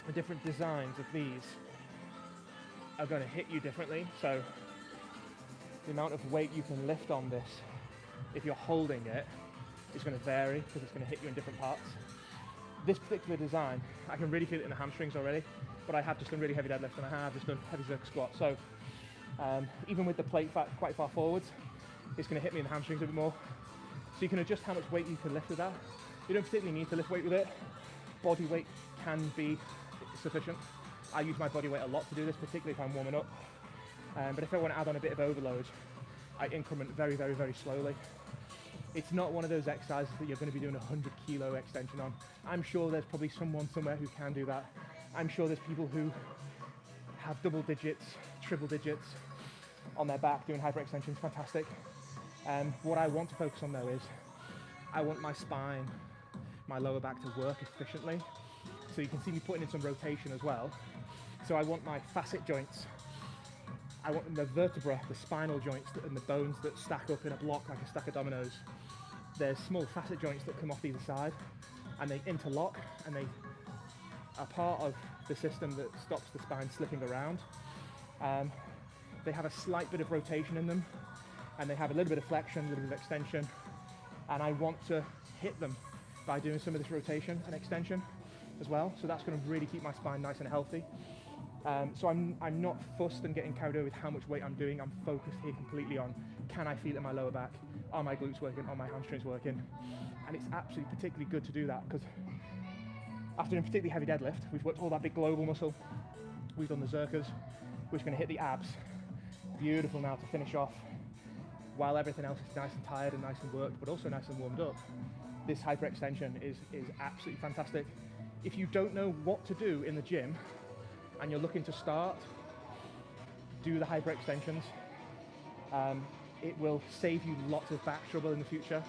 and different designs of these are going to hit you differently. So the amount of weight you can lift on this, if you're holding it, is going to vary because it's going to hit you in different parts. This particular design, I can really feel it in the hamstrings already, but I have just done really heavy deadlifts and I have just done heavy Zercher squat. So even with the plate quite far forwards, it's going to hit me in the hamstrings a bit more. So you can adjust how much weight you can lift with that. You don't particularly need to lift weight with it. Body weight can be sufficient. I use my body weight a lot to do this, particularly if I'm warming up. But if I want to add on a bit of overload, I increment very, very, very slowly. It's not one of those exercises that you're going to be doing a 100 kilo extension on. I'm sure there's probably someone somewhere who can do that. I'm sure there's people who have double digits, triple digits on their back doing hyperextensions. Fantastic. What I want to focus on though is I want my spine, my lower back to work efficiently. So you can see me putting in some rotation as well. So I want my facet joints, I want the vertebra, the spinal joints and the bones that stack up in a block like a stack of dominoes. There's small facet joints that come off either side and they interlock and they are part of the system that stops the spine slipping around. They have a slight bit of rotation in them and they have a little bit of flexion, a little bit of extension, and I want to hit them by doing some of this rotation and extension as well. So that's going to really keep my spine nice and healthy. So I'm not fussed and getting carried away with how much weight I'm doing. I'm focused here completely on, can I feel it in my lower back? Are my glutes working? Are my hamstrings working? And it's absolutely particularly good to do that because after doing particularly heavy deadlift, we've worked all that big global muscle. We've done the Zerchers, which are going to hit the abs. Beautiful now to finish off while everything else is nice and tired and nice and worked, but also nice and warmed up. This hyperextension is absolutely fantastic. If you don't know what to do in the gym and you're looking to start, do the hyperextensions. It will save you lots of back trouble in the future.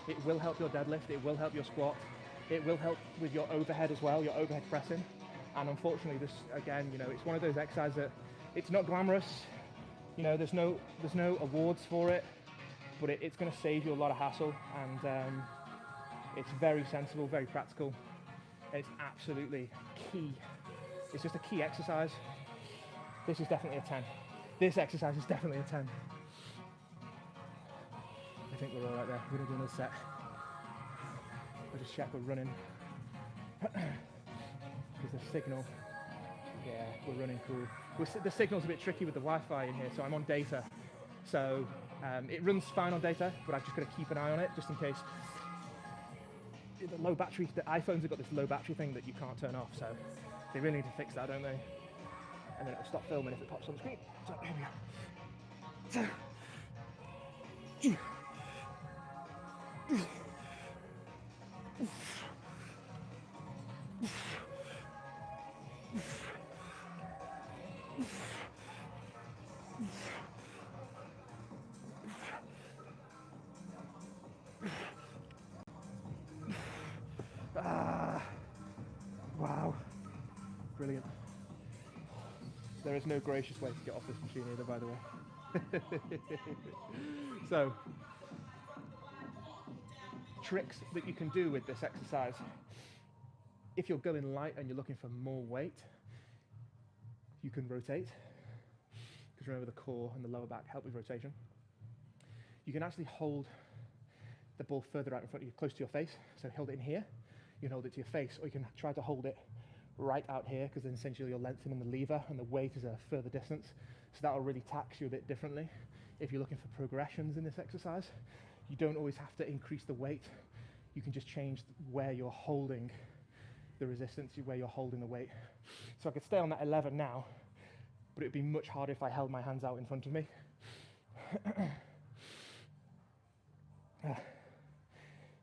It will help your deadlift, it will help your squat, it will help with your overhead as well, your overhead pressing. And unfortunately, this, again, you know, it's one of those exercises that it's not glamorous. You know, there's no awards for it, but it's going to save you a lot of hassle, and it's very sensible, very practical. It's absolutely key. It's just a key exercise. This is definitely a 10. This exercise is definitely a 10. I think we're all right there. We're gonna do another set. I'll just check we're running. Because the signal, yeah, we're running cool. The signal's a bit tricky with the Wi-Fi in here, so I'm on data. So it runs fine on data, but I've just got to keep an eye on it just in case. The low battery, the iPhones have got this low battery thing that you can't turn off, so they really need to fix that, don't they? And then it'll stop filming if it pops on the screen. So here we go. Wow, brilliant. There is no gracious way to get off this machine either, by the way. So, tricks that you can do with this exercise. If you're going light and you're looking for more weight, you can rotate, because remember the core and the lower back help with rotation. You can actually hold the ball further out in front of you, close to your face, so hold it in here, you can hold it to your face, or you can try to hold it right out here, because then essentially you're lengthening the lever and the weight is a further distance, so that'll really tax you a bit differently. If you're looking for progressions in this exercise, you don't always have to increase the weight, you can just change where you're holding the resistance, where you're holding the weight. So I could stay on that 11 now, but it'd be much harder if I held my hands out in front of me.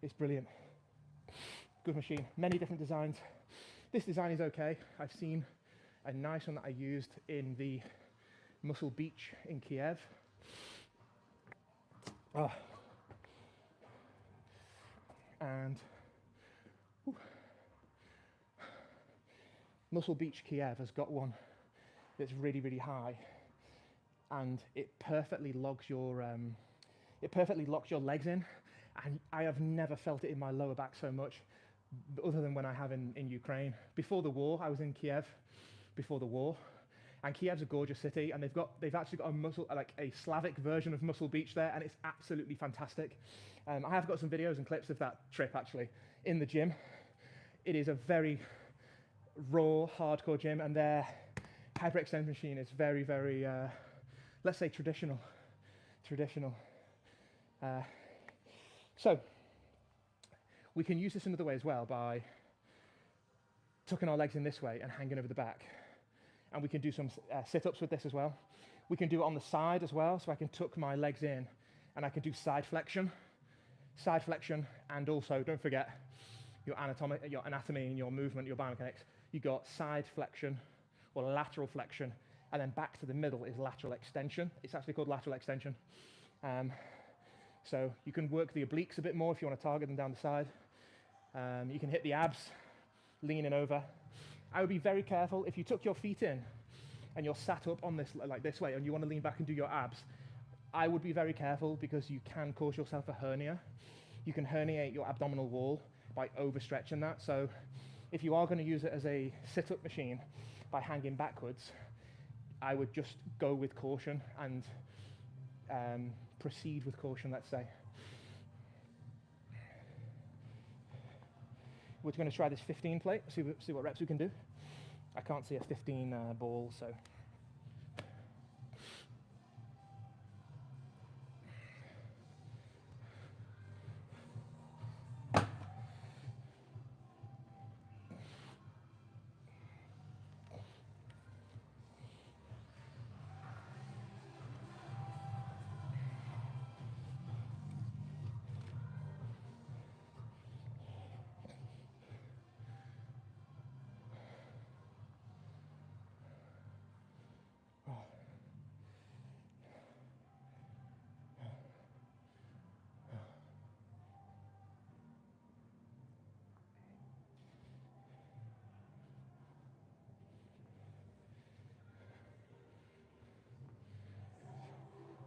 It's brilliant. Good machine. Many different designs. This design is okay. I've seen a nice one that I used in the Muscle Beach in Kiev. And Muscle Beach Kiev has got one that's really, really high, and it perfectly locks your legs in, and I have never felt it in my lower back so much, other than when I have in Ukraine. Before the war, I was in Kiev before the war, and Kiev's a gorgeous city, and they've actually got a Slavic version of Muscle Beach there, and it's absolutely fantastic. I have got some videos and clips of that trip actually in the gym. It is a very raw, hardcore gym, and their Hyperextension machine is very, very, let's say traditional. So we can use this another way as well, by tucking our legs in this way and hanging over the back. And we can do some sit-ups with this as well. We can do it on the side as well, so I can tuck my legs in and I can do side flexion, and also don't forget your anatomy and your movement, your biomechanics. You got side flexion or lateral flexion, and then back to the middle is lateral extension. It's actually called lateral extension. So you can work the obliques a bit more if you want to target them down the side. You can hit the abs, leaning over. I would be very careful if you tuck your feet in and you're sat up on this like this way and you want to lean back and do your abs. I would be very careful, because you can cause yourself a hernia. You can herniate your abdominal wall by overstretching that. So if you are going to use it as a sit-up machine by hanging backwards, I would just go with caution and proceed with caution, let's say. We're going to try this 15 plate, see what reps we can do. I can't see a 15 ball, so.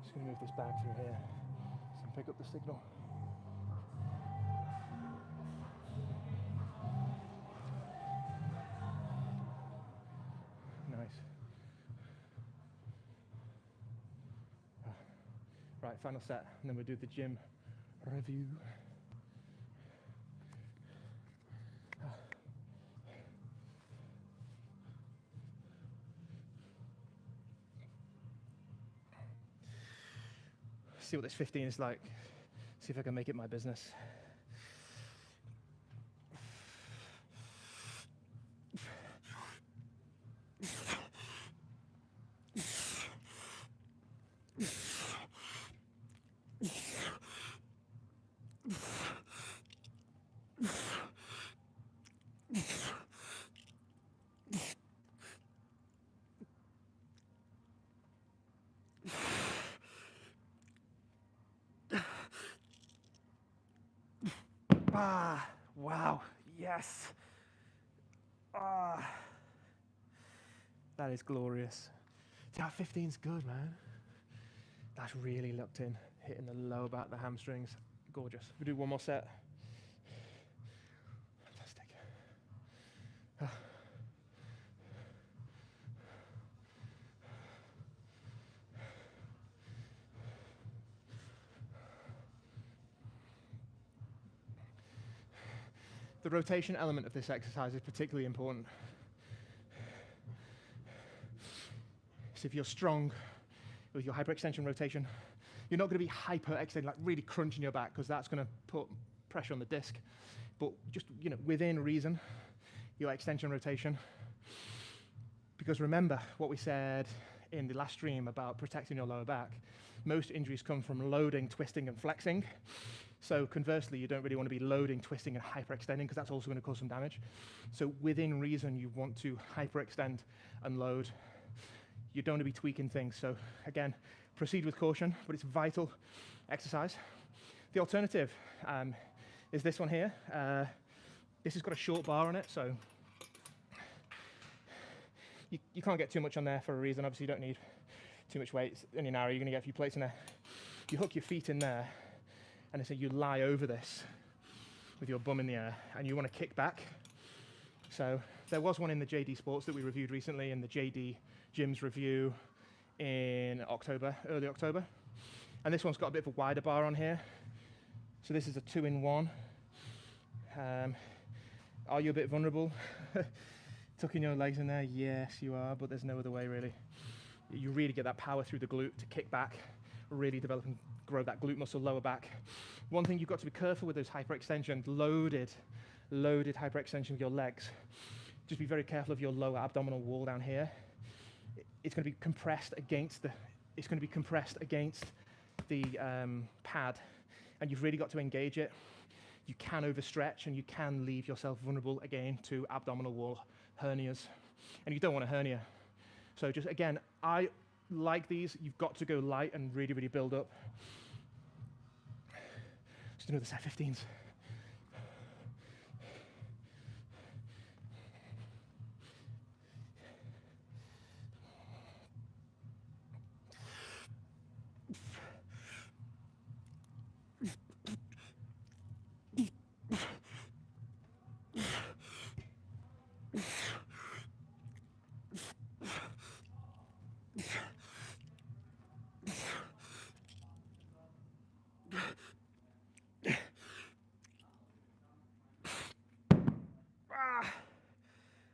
Just going to move this bag through here so I can pick up the signal. Nice. Right, final set, and then we'll do the gym review. See what this 15 is like. See if I can make it my business. Ah, wow, yes. Ah, that is glorious. See, that 15's good, man. That's really locked in, hitting the lower back, the hamstrings. Gorgeous. We do one more set. Fantastic. Ah. The rotation element of this exercise is particularly important. So if you're strong with your hyperextension rotation, you're not going to be hyperextending, like really crunching your back, because that's going to put pressure on the disc. But just, within reason, your extension rotation. Because remember what we said in the last stream about protecting your lower back. Most injuries come from loading, twisting, and flexing. So conversely, you don't really want to be loading, twisting, and hyperextending, because that's also going to cause some damage. So within reason, you want to hyperextend and load. You don't want to be tweaking things. So again, proceed with caution, but it's vital exercise. The alternative is this one here. This has got a short bar on it, so you can't get too much on there for a reason. Obviously, you don't need too much weight. It's only narrow. You're going to get a few plates in there. You hook your feet in there, and so you lie over this with your bum in the air, and you want to kick back. So there was one in the JD Sports that we reviewed recently, in the JD Gyms review in October, early October. And this one's got a bit of a wider bar on here. So this is a 2-in-1. Are you a bit vulnerable? Tucking your legs in there? Yes, you are, but there's no other way really. You really get that power through the glute to kick back, really develop and grow that glute muscle, lower back. One thing you've got to be careful with those hyperextension, loaded hyperextension with your legs. Just be very careful of your lower abdominal wall down here. It's going to be compressed against the pad, and you've really got to engage it. You can overstretch, and you can leave yourself vulnerable again to abdominal wall hernias, and you don't want a hernia. So just again, I like these. You've got to go light and really, really build up. Just another set 15s.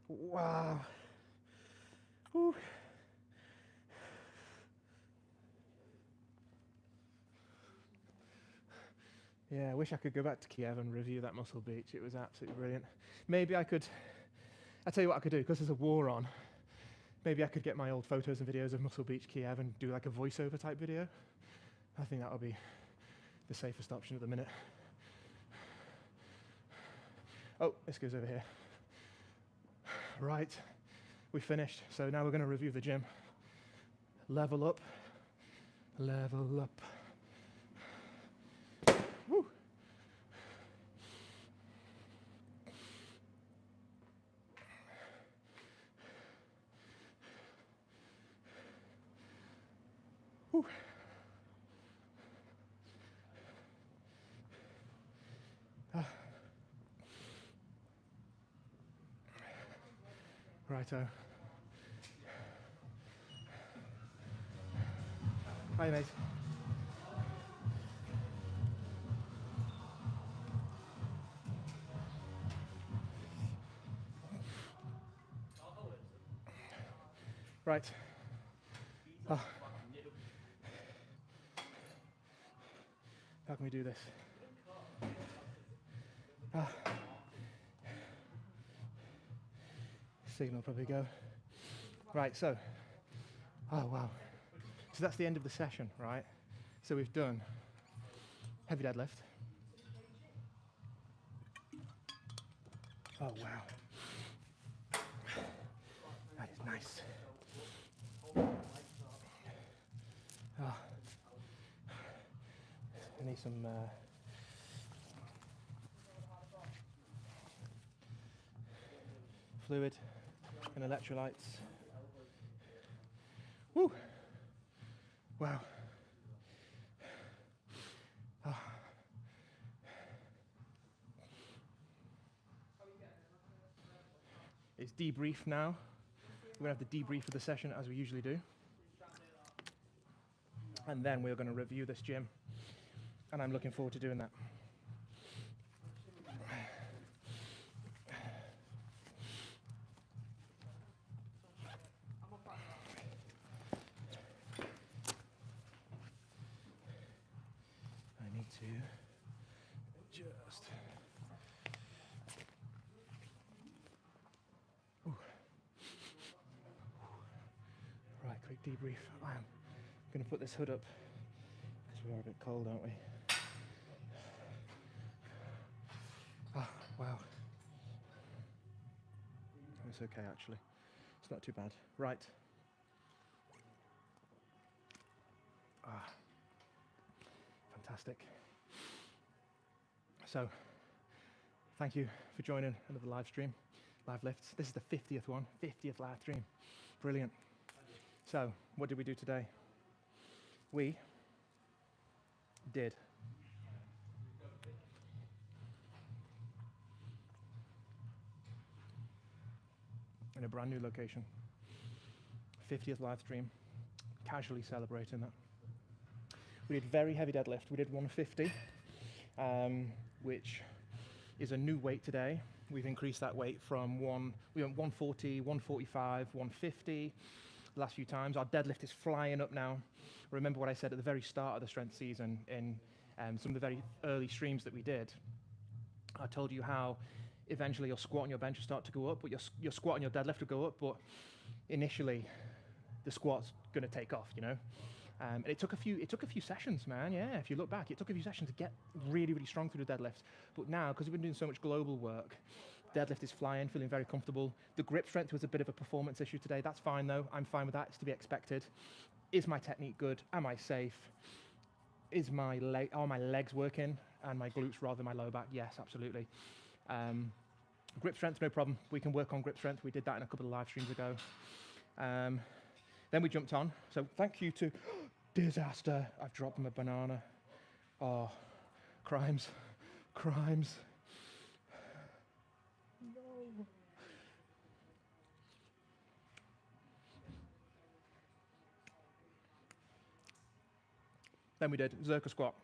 Wow. Whew. Yeah, I wish I could go back to Kiev and review that Muscle Beach. It was absolutely brilliant. Maybe I could, I'll tell you what I could do, because there's a war on. Maybe I could get my old photos and videos of Muscle Beach, Kiev, and do like a voiceover type video. I think that would be the safest option at the minute. Oh, this goes over here. Right, we finished. So now we're going to review the gym. Level up, level up. Woo. Woo. Righto. Hi, mate. Right. Oh. How can we do this? Signal will probably go. Right, so, oh wow. So that's the end of the session, right? So we've done heavy deadlift. Oh wow. That is nice. Oh. I need some fluid and electrolytes. Woo! Wow. Oh. It's debrief now. We're going to have the debrief of the session as we usually do. And then we're going to review this gym. And I'm looking forward to doing that. I need to just... Ooh. Right, quick debrief. I am going to put this hood up because we are a bit cold, aren't we? Ah, wow. It's okay, actually. It's not too bad. Right. Ah, fantastic. So, thank you for joining another live stream, live lifts. This is the 50th one, 50th live stream. Brilliant. So, what did we do today? We did in a brand new location, 50th live stream, casually celebrating that. We did very heavy deadlift. We did 150, which is a new weight today. We've increased that weight from we went 140, 145, 150 the last few times. Our deadlift is flying up now. Remember what I said at the very start of the strength season in some of the very early streams that we did. I told you how eventually your squat and your bench will start to go up, but your squat and your deadlift will go up, but initially the squat's going to take off, you know. And it took a few sessions, man. Yeah, if you look back, it took a few sessions to get really, really strong through the deadlift. But now, because we've been doing so much global work, deadlift is flying, feeling very comfortable. The grip strength was a bit of a performance issue today. That's fine though. I'm fine with that. It's to be expected. Is my technique good? Am I safe? Are my legs working and my glutes rather than my lower back? Yes, absolutely. Grip strength, no problem. We can work on grip strength. We did that in a couple of live streams ago. Then we jumped on. So thank you to disaster. I've dropped them a banana. Oh, crimes. No. Then we did Zercher squat,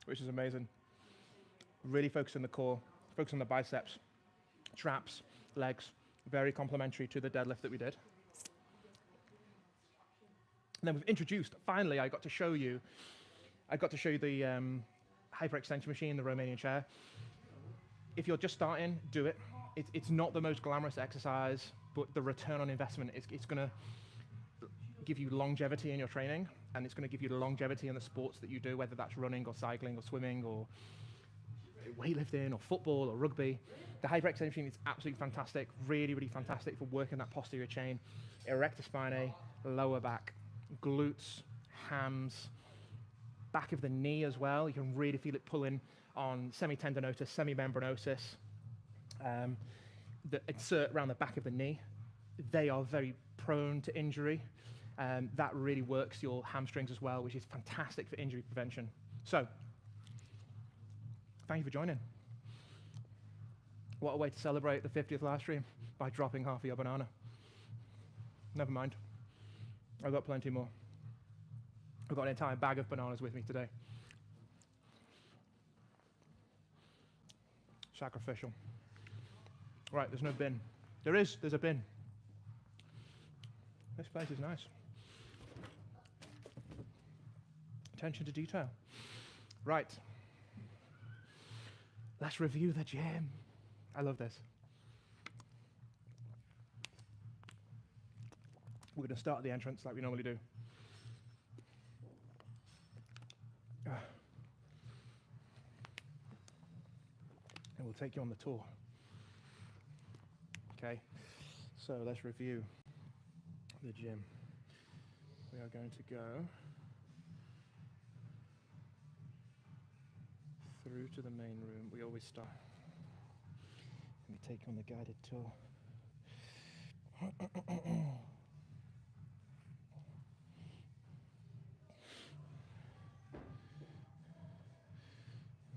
which is amazing. Really focus on the core, focus on the biceps, traps, legs. Very complementary to the deadlift that we did. And then we've introduced, finally, I got to show you the Hyperextension machine, the Romanian chair. If you're just starting, do it. It's not the most glamorous exercise, but the return on investment, it's going to give you longevity in your training, and it's going to give you the longevity in the sports that you do, whether that's running or cycling or swimming or weightlifting or football or rugby. The Hyperextension machine is absolutely fantastic, really, really fantastic for working that posterior chain, erector spinae, lower back, glutes, hams, back of the knee as well. You can really feel it pulling on semitendinosus, semimembranosus, the insert around the back of the knee. They are very prone to injury. That really works your hamstrings as well, which is fantastic for injury prevention. So, thank you for joining. What a way to celebrate the 50th live stream, by dropping half of your banana. Never mind. I've got plenty more. I've got an entire bag of bananas with me today. Sacrificial. Right, there's no bin. There's a bin. This place is nice. Attention to detail. Right. Let's review the gym. I love this. We're going to start at the entrance like we normally do. And we'll take you on the tour. Okay, so let's review the gym. We are going to go through to the main room. We always start. Let me take you on the guided tour.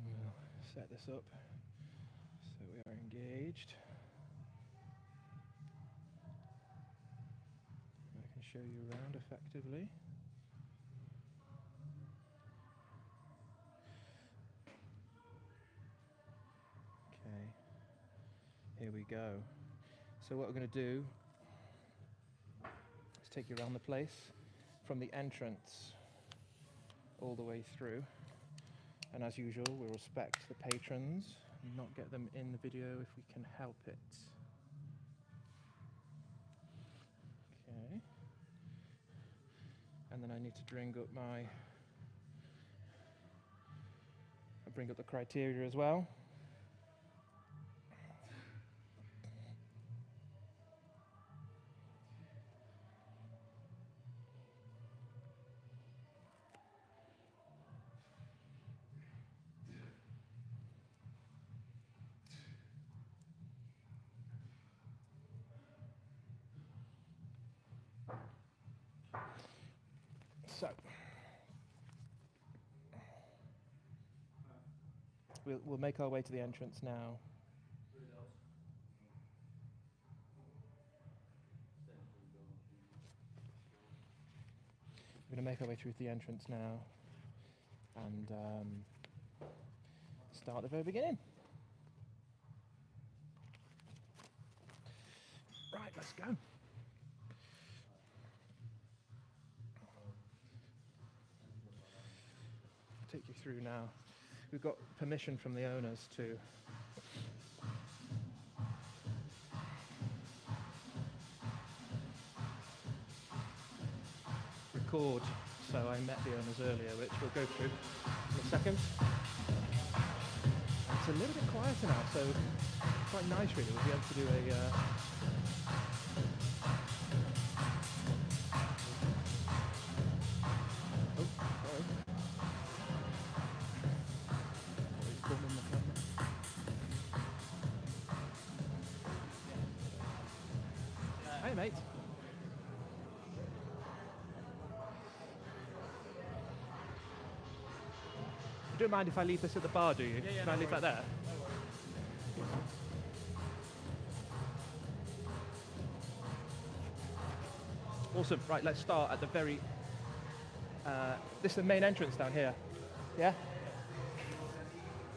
We'll set this up so we are engaged. I can show you around effectively. Okay, here we go. So what we're going to do is take you around the place from the entrance all the way through. And as usual, we'll respect the patrons and not get them in the video if we can help it. Okay. And then I need to bring up the criteria as well. So, we'll make our way to the entrance now. We're going to make our way through to the entrance now and start at the very beginning. Right, let's go. Take you through now. We've got permission from the owners to record, so I met the owners earlier, which we'll go through in a second. It's a little bit quieter now, so it's quite nice really. We'll be able to do a Hey mate. You don't mind if I leave this at the bar, do you? Yeah, Can I leave that there? Awesome. Right, let's start at the very... this is the main entrance down here. Yeah?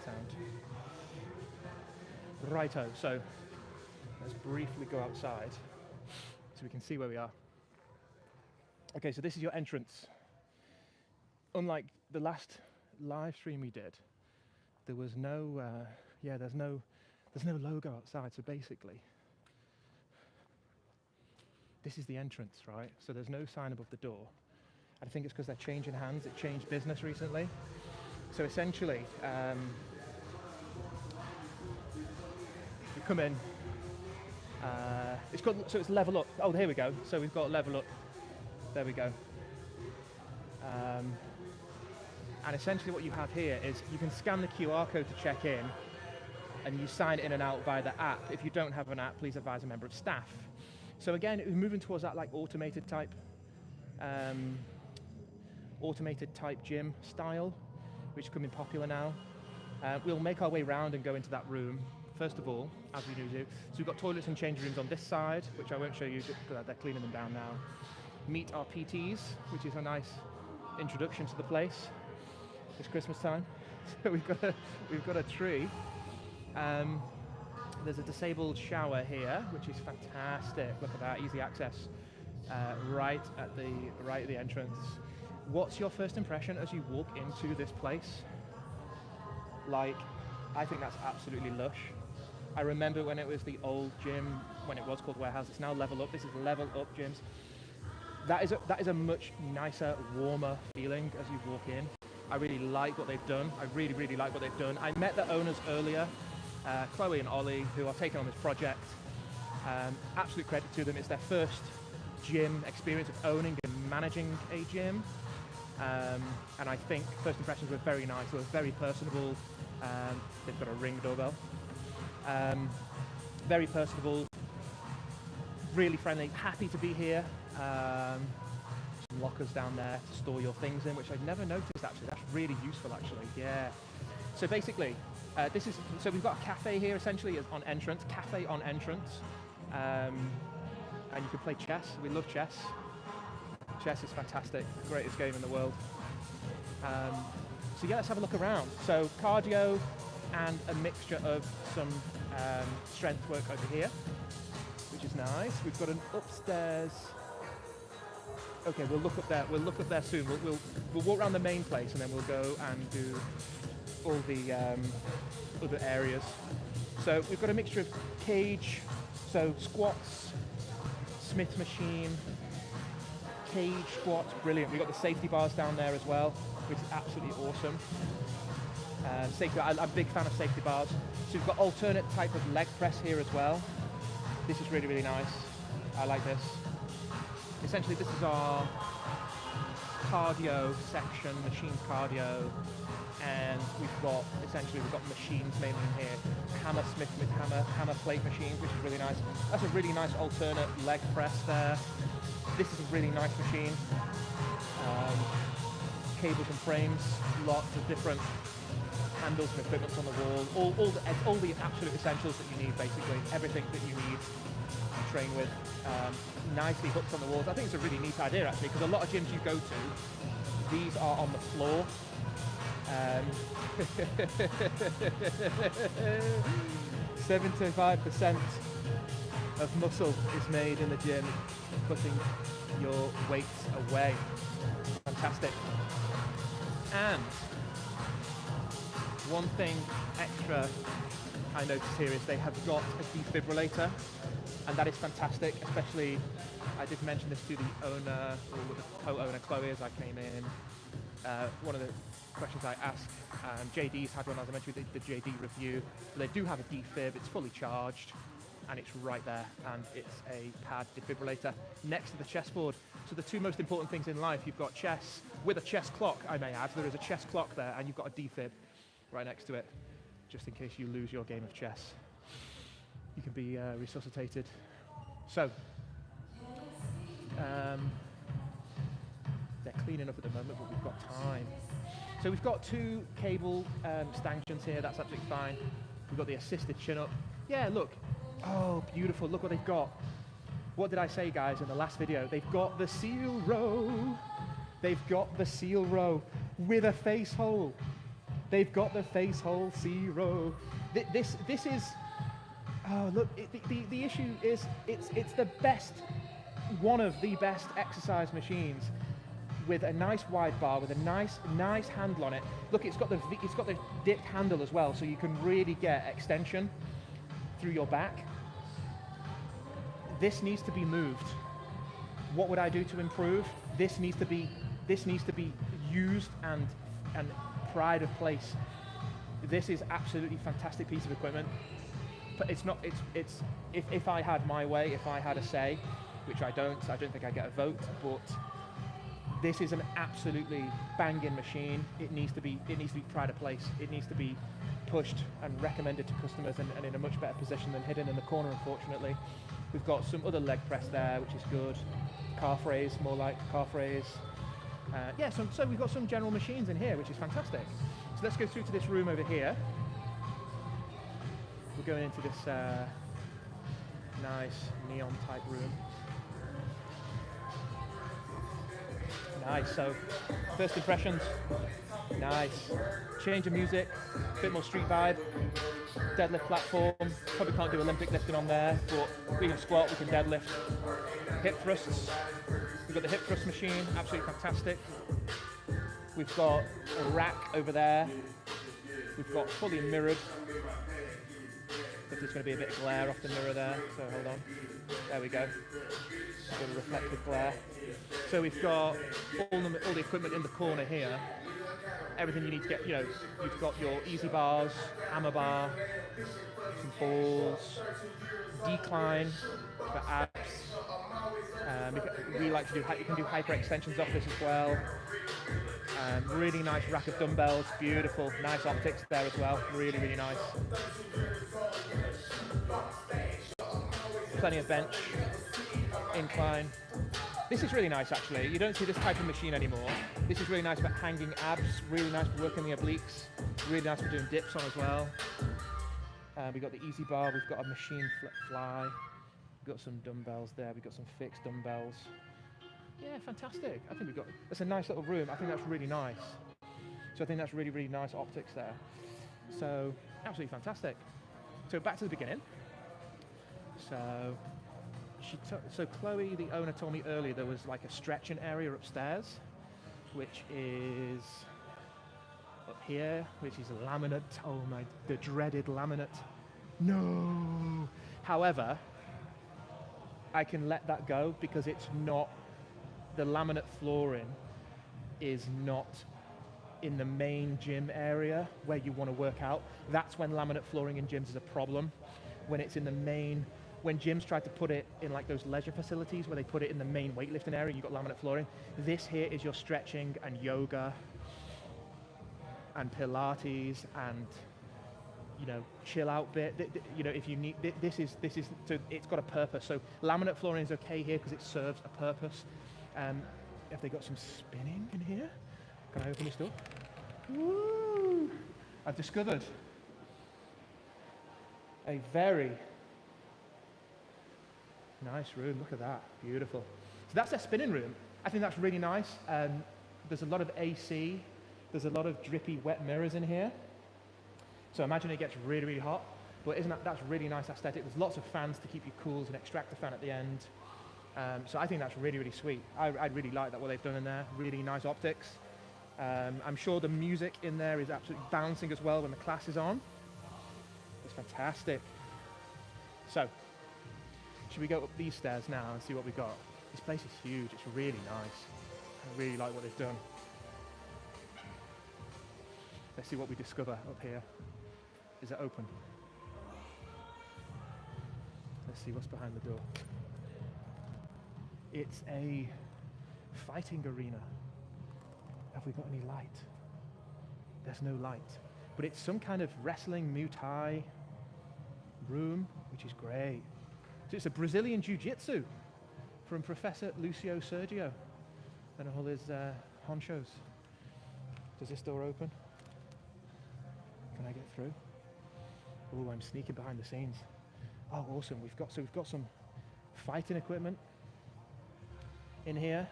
Sound. Righto, so let's briefly go outside so we can see where we are. Okay, so this is your entrance. Unlike the last live stream we did, there was no, there's no logo outside. So basically, this is the entrance, right? So there's no sign above the door. I think it's because they're changing hands. It changed business recently. So essentially, you come in. It's level up. Oh, here we go. So we've got level up. There we go. And essentially what you have here is you can scan the QR code to check in, and you sign in and out via the app. If you don't have an app, please advise a member of staff. So again, we're moving towards that like automated type gym style, which is becoming popular now. We'll make our way around and go into that room. First of all, as we do. So we've got toilets and change rooms on this side, which I won't show you because they're cleaning them down now. Meet our PTs, which is a nice introduction to the place. It's Christmas time, so we've got a tree. There's a disabled shower here, which is fantastic. Look at that, easy access. right at the entrance. What's your first impression as you walk into this place? Like, I think that's absolutely lush. I remember when it was the old gym, when it was called Warehouse. It's now Level Up. This is Level Up gyms. That is a much nicer, warmer feeling as you walk in. I really like what they've done. I really, really like what they've done. I met the owners earlier, Chloe and Ollie, who are taking on this project. Absolute credit to them. It's their first gym experience of owning and managing a gym. And I think first impressions were very nice. They were very personable. They've got a Ring doorbell. Very personable, really friendly, happy to be here. Some lockers down there to store your things in, which I've never noticed actually. That's really useful actually, yeah. So basically, so we've got a cafe here essentially on entrance, cafe on entrance. And you can play chess. We love chess. Chess is fantastic, greatest game in the world. So yeah, let's have a look around. So cardio and a mixture of some strength work over here, which is nice. We've got an upstairs. Okay, we'll look up there. We'll look up there soon. We'll walk around the main place and then we'll go and do all the other areas. So we've got a mixture of cage, so squats, Smith machine, cage squats, brilliant. We've got the safety bars down there as well, which is absolutely awesome. I'm a big fan of safety bars. So we've got alternate type of leg press here as well. This is really, really nice. I like this. Essentially, this is our cardio section, machines cardio, and we've got machines mainly in here. Hammersmith with hammer plate machines, which is really nice. That's a really nice alternate leg press there. This is a really nice machine. Cables and frames, lots of different handles and equipment on the wall. All the absolute essentials that you need, basically. Everything that you need to train with. Nicely hooked on the walls. I think it's a really neat idea actually, because a lot of gyms you go to, these are on the floor. 75% of muscle is made in the gym, putting your weights away. Fantastic. And one thing extra I noticed here is they have got a defibrillator, and that is fantastic. Especially, I did mention this to the owner, or the co-owner Chloe, as I came in. One of the questions I asked, JD's had one, as I mentioned, the JD review. So they do have a defib, it's fully charged, and it's right there, and it's a pad defibrillator next to the chessboard. So the two most important things in life, you've got chess, with a chess clock, I may add. There is a chess clock there, and you've got a defib right next to it, just in case you lose your game of chess. You can be resuscitated. So, they're cleaning up at the moment, but we've got time. So we've got two cable stanchions here, that's absolutely fine. We've got the assisted chin-up. Yeah, look. Oh, beautiful. Look what they've got. What did I say, guys, in the last video? They've got the seal row. They've got the seal row with a face hole. They've got the face hole seal row. This is... Oh, look, the issue is it's the best, one of the best exercise machines, with a nice wide bar, with a nice handle on it. Look, it's got the dipped handle as well, so you can really get extension through your back. This needs to be moved. What would I do to improve? This needs to be used and pride of place. This is absolutely fantastic piece of equipment. But it's not. It's if I had my way, if I had a say, which I don't think I get a vote. But this is an absolutely banging machine. It needs to be pride of place. It needs to be pushed and recommended to customers, and in a much better position than hidden in the corner, unfortunately. We've got some other leg press there, which is good. Calf raise, more like calf raise. Yeah, so we've got some general machines in here, which is fantastic. So let's go through to this room over here. We're going into this nice neon type room. Nice. So, first impressions. Nice. Change of music, a bit more street vibe. Deadlift platform. Probably can't do Olympic lifting on there, but we can squat, we can deadlift. Hip thrusts. We've got the hip thrust machine, absolutely fantastic. We've got a rack over there. We've got fully mirrored. But there's going to be a bit of glare off the mirror there, so hold on. There we go. A bit of reflective glare. So we've got all the equipment in the corner here. Everything you need to get, you know, you've got your easy bars, hammer bar, some balls, decline for abs. We like to do, you can do hyperextensions off this as well. Really nice rack of dumbbells, beautiful, nice optics there as well, really, really nice. Plenty of bench, incline. This is really nice actually. You don't see this type of machine anymore. This is really nice for hanging abs, really nice for working the obliques, really nice for doing dips on as well. We've got the easy bar, we've got a machine fly, we've got some dumbbells there, we've got some fixed dumbbells. Yeah, fantastic. I think it's a nice little room. I think that's really nice. So I think that's really, really nice optics there. So, absolutely fantastic. So back to the beginning. So Chloe, the owner, told me earlier there was like a stretching area upstairs, which is up here, which is laminate. Oh my, the dreaded laminate. No. However, I can let that go because it's not, the laminate flooring is not in the main gym area where you want to work out. That's when laminate flooring in gyms is a problem. When it's in the main, when gyms try to put it in like those leisure facilities where they put it in the main weightlifting area, you've got laminate flooring. This here is your stretching and yoga and Pilates and, you know, chill out bit. You know, if you need, this is, so it's got a purpose. So laminate flooring is okay here because it serves a purpose. Have they got some spinning in here? Can I open this door? Woo! I've discovered a very nice room. Look at that, beautiful. So that's their spinning room. I think that's really nice. There's a lot of AC. There's a lot of drippy wet mirrors in here. So imagine it gets really, really hot. But isn't that's really nice aesthetic? There's lots of fans to keep you cool. There's an extractor fan at the end. So I think that's really, really sweet. I really like that, what they've done in there. Really nice optics. I'm sure the music in there is absolutely bouncing as well when the class is on. It's fantastic. So, should we go up these stairs now and see what we've got? This place is huge. It's really nice. I really like what they've done. Let's see what we discover up here. Is it open? Let's see what's behind the door. It's a fighting arena. Have we got any light? There's no light. But it's some kind of wrestling Muay Thai room, which is great. So it's a Brazilian Jiu-Jitsu from Professor Lucio Sergio and all his honchos. Does this door open? Can I get through? Oh, I'm sneaking behind the scenes. Oh, awesome. We've got some fighting equipment in here.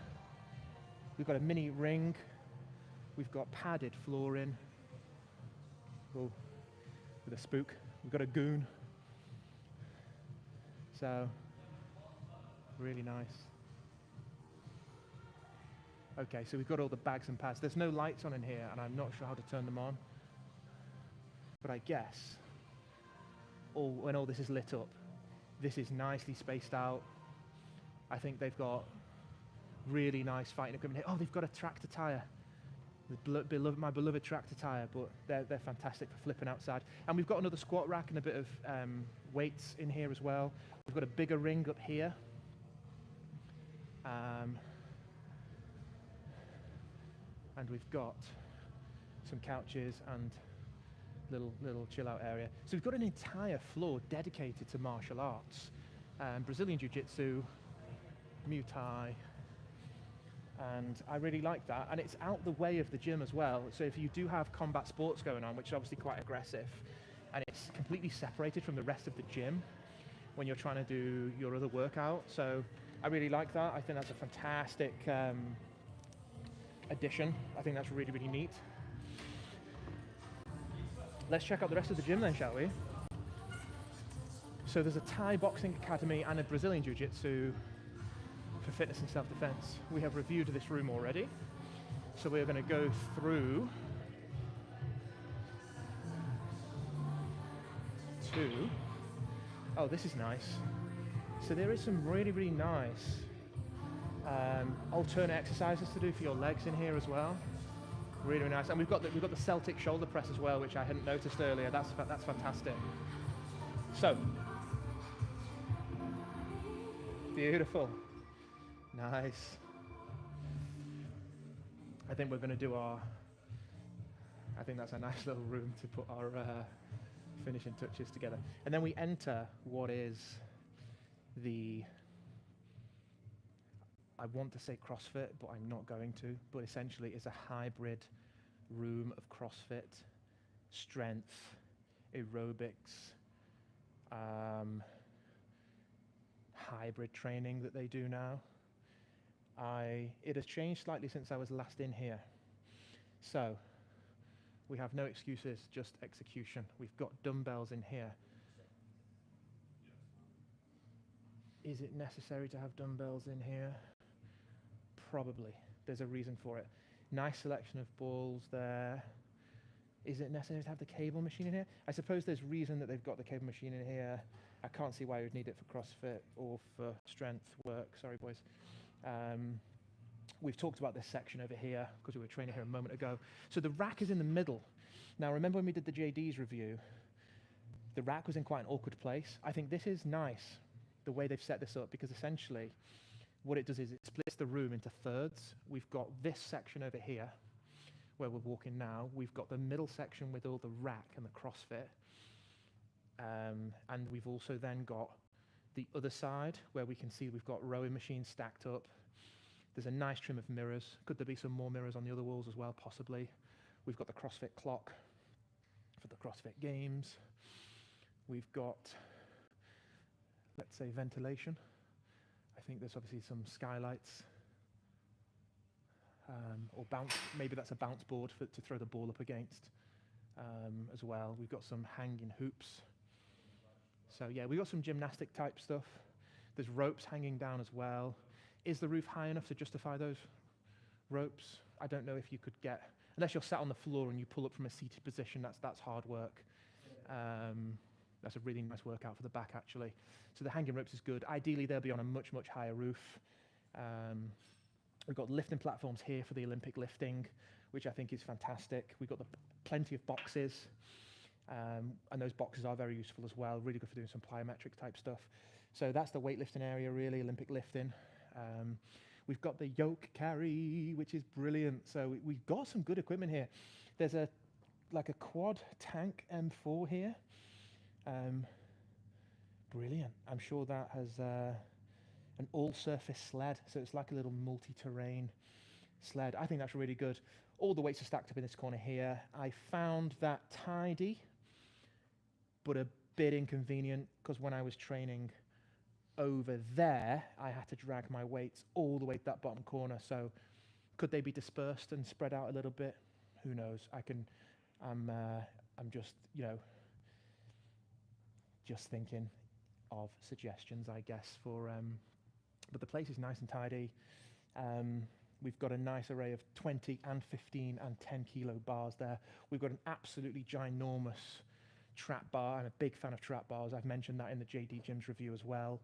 We've got a mini ring. We've got padded flooring. Oh, with a spook. We've got a goon. So, really nice. Okay, so we've got all the bags and pads. There's no lights on in here, and I'm not sure how to turn them on. But I guess, when all this is lit up, this is nicely spaced out. I think they've got really nice fighting equipment here. Oh, they've got a tractor tire. My beloved tractor tire, but they're fantastic for flipping outside. And we've got another squat rack and a bit of weights in here as well. We've got a bigger ring up here. And we've got some couches and little chill out area. So we've got an entire floor dedicated to martial arts. Brazilian Jiu-Jitsu, Muay Thai, and I really like that. And it's out the way of the gym as well. So if you do have combat sports going on, which is obviously quite aggressive, and it's completely separated from the rest of the gym when you're trying to do your other workout. So I really like that. I think that's a fantastic addition. I think that's really, really neat. Let's check out the rest of the gym then, shall we? So there's a Thai boxing academy and a Brazilian jiu-jitsu for fitness and self-defense. We have reviewed this room already. So we're going to go through to, oh, this is nice. So there is some really, really nice alternate exercises to do for your legs in here as well. Really, really nice. And we've got the Celtic shoulder press as well, which I hadn't noticed earlier. That's fantastic. So, beautiful. Nice. I think we're going to do I think that's a nice little room to put our finishing touches together. And then we enter what is I want to say CrossFit, but I'm not going to, but essentially it's a hybrid room of CrossFit, strength, aerobics, hybrid training that they do now. It has changed slightly since I was last in here. So we have no excuses, just execution. We've got dumbbells in here. Is it necessary to have dumbbells in here? Probably. There's a reason for it. Nice selection of balls there. Is it necessary to have the cable machine in here? I suppose there's reason that they've got the cable machine in here. I can't see why you would need it for CrossFit or for strength work. Sorry, boys. We've talked about this section over here because we were training here a moment ago. So the rack is in the middle. Now, remember when we did the JD's review, the rack was in quite an awkward place. I think this is nice, the way they've set this up, because essentially what it does is it splits the room into thirds. We've got this section over here where we're walking now. We've got the middle section with all the rack and the CrossFit. And we've also then got the other side where we can see we've got rowing machines stacked up. There's a nice trim of mirrors. Could there be some more mirrors on the other walls as well? Possibly. We've got the CrossFit clock for the CrossFit Games. We've got, let's say, ventilation. I think there's obviously some skylights. Or bounce, maybe that's a bounce board to throw the ball up against as well. We've got some hanging hoops. So yeah, we've got some gymnastic type stuff. There's ropes hanging down as well. Is the roof high enough to justify those ropes? I don't know if you could get, unless you're sat on the floor and you pull up from a seated position, that's hard work. That's a really nice workout for the back, actually. So the hanging ropes is good. Ideally, they'll be on a much, much higher roof. We've got lifting platforms here for the Olympic lifting, which I think is fantastic. We've got plenty of boxes, and those boxes are very useful as well, really good for doing some plyometric type stuff. So that's the weightlifting area, really, Olympic lifting. We've got the yoke carry, which is brilliant. So we've got some good equipment here. There's like a quad tank M4 here. Brilliant. I'm sure that has an all-surface sled, so it's like a little multi-terrain sled. I think that's really good. All the weights are stacked up in this corner here. I found that tidy, but a bit inconvenient, because when I was training over there, I had to drag my weights all the way to that bottom corner. So could they be dispersed and spread out a little bit? Who knows? I'm just, just thinking of suggestions, I guess, but the place is nice and tidy. We've got a nice array of 20 and 15 and 10 kilo bars there. We've got an absolutely ginormous trap bar. I'm a big fan of trap bars. I've mentioned that in the JD Gyms review as well.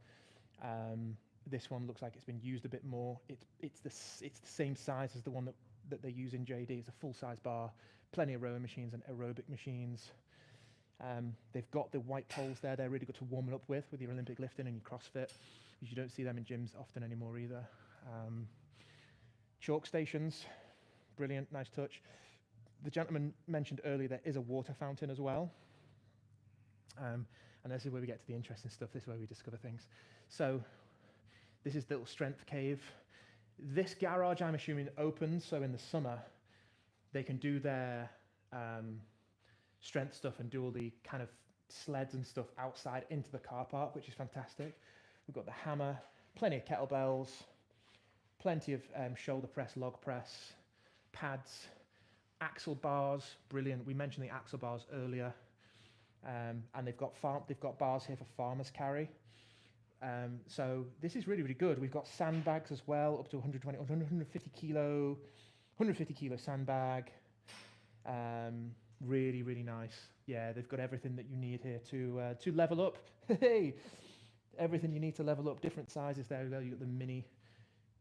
This one looks like it's been used a bit more. It's the same size as the one that they use in JD. It's a full-size bar, plenty of rowing machines and aerobic machines. They've got the white poles there. They're really good to warm it up with your Olympic lifting and your CrossFit. You don't see them in gyms often anymore either. Chalk stations, brilliant, nice touch. The gentleman mentioned earlier there is a water fountain as well. And this is where we get to the interesting stuff. This is where we discover things. So this is the little strength cave. This garage, I'm assuming, opens, so in the summer, they can do their strength stuff and do all the kind of sleds and stuff outside into the car park, which is fantastic. We've got the hammer, plenty of kettlebells, plenty of shoulder press, log press, pads, axle bars, brilliant. We mentioned the axle bars earlier, and they've got bars here for farmers carry. So this is really, really good. We've got sandbags as well, up to 120, 150 kilo sandbag. Really, really nice. Yeah, they've got everything that you need here to level up. Hey, everything you need to level up. Different sizes there. You've got the mini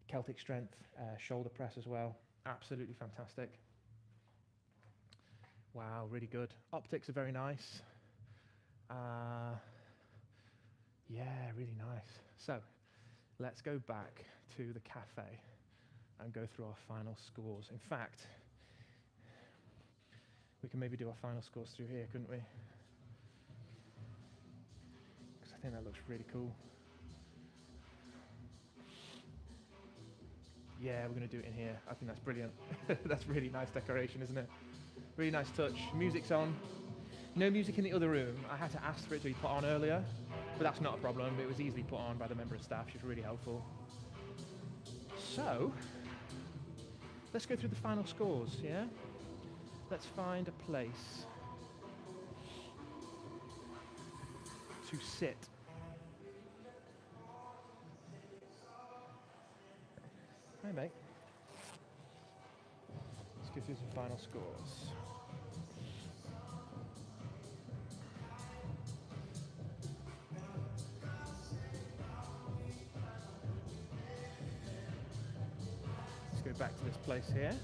Celtic strength shoulder press as well. Absolutely fantastic. Wow, really good. Optics are very nice. Yeah, really nice. So let's go back to the cafe and go through our final scores. In fact, we can maybe do our final scores through here, couldn't we? Because I think that looks really cool. Yeah, we're going to do it in here. I think that's brilliant. That's really nice decoration, isn't it? Really nice touch. Music's on. No music in the other room. I had to ask for it to be put on earlier, but that's not a problem. It was easily put on by the member of staff. She's really helpful. So, let's go through the final scores, yeah? Let's find a place to sit. Hi, mate. Let's go through some final scores. Let's go back to this place here.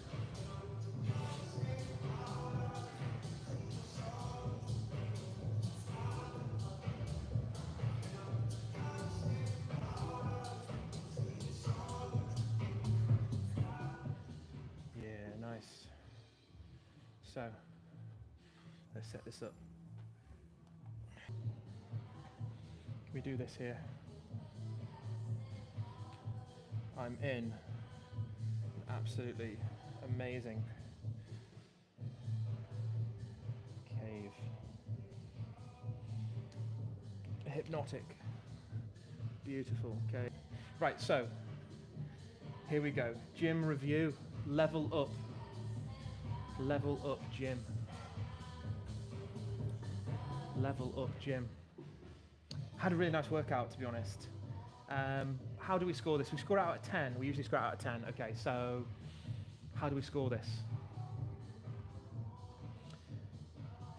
So, let's set this up. Can we do this here? I'm in an absolutely amazing cave. Hypnotic. Beautiful. Okay. Right, so here we go. Gym review. Level up. Level up gym. Level up gym. Had a really nice workout, to be honest. How do we score this? We score it out of 10. We usually score it out of 10. Okay, so how do we score this?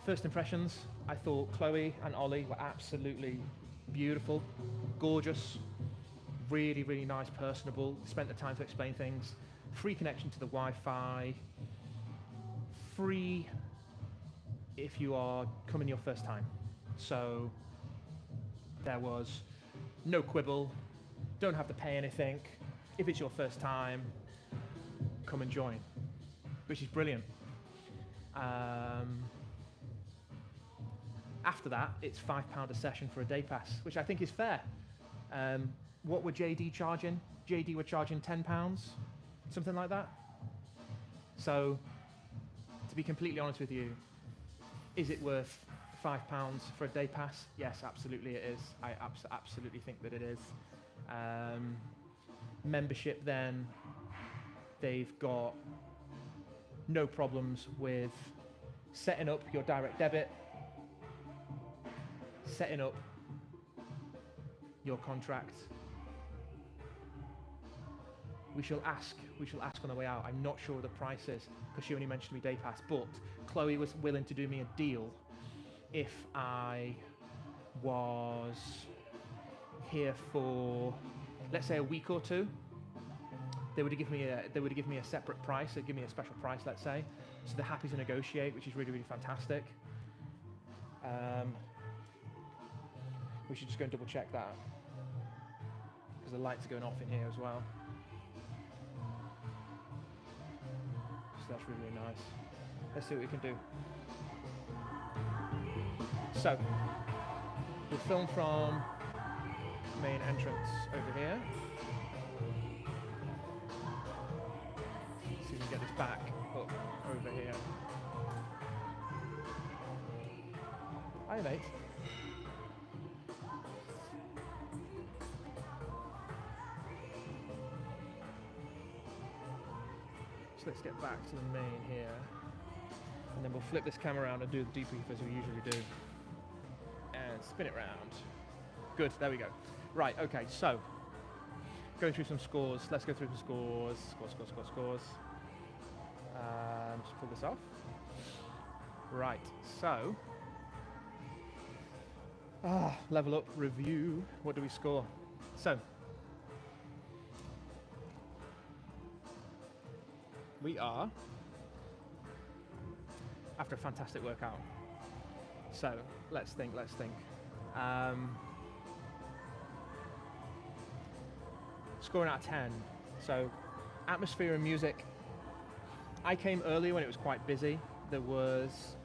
First impressions, I thought Chloe and Ollie were absolutely beautiful, gorgeous, really, really nice, personable. Spent the time to explain things. Free connection to the Wi-Fi. Free if you are coming your first time. So there was no quibble, don't have to pay anything. If it's your first time, come and join, which is brilliant. After that, it's £5 a session for a day pass, which I think is fair. What were JD charging? JD were charging £10, something like that. So, to be completely honest with you, is it worth £5 for a day pass? Yes, absolutely it is. I absolutely think that it is. Membership then, they've got no problems with setting up your direct debit, setting up your contract. We shall ask on the way out. I'm not sure what the price is because she only mentioned me day pass, but Chloe was willing to do me a deal if I was here for, let's say, a week or two. They would give me a separate price. They'd give me a special price, let's say. So they're happy to negotiate, which is really, really fantastic. We should just go and double check that because the lights are going off in here as well. So that's really, really nice. Let's see what we can do. So we'll film from main entrance over here. See if we can get this back up over here. Hi, mate. So let's get back to the main here. And then we'll flip this camera around and do the debrief as we usually do. And spin it round. Good, there we go. Right, okay, so going through some scores. Let's go through some scores. Scores. Just pull this off. Right, so level up, review. What do we score? So we are after a fantastic workout. So let's think. Scoring out of 10. So atmosphere and music. I came early when it was quite busy. There was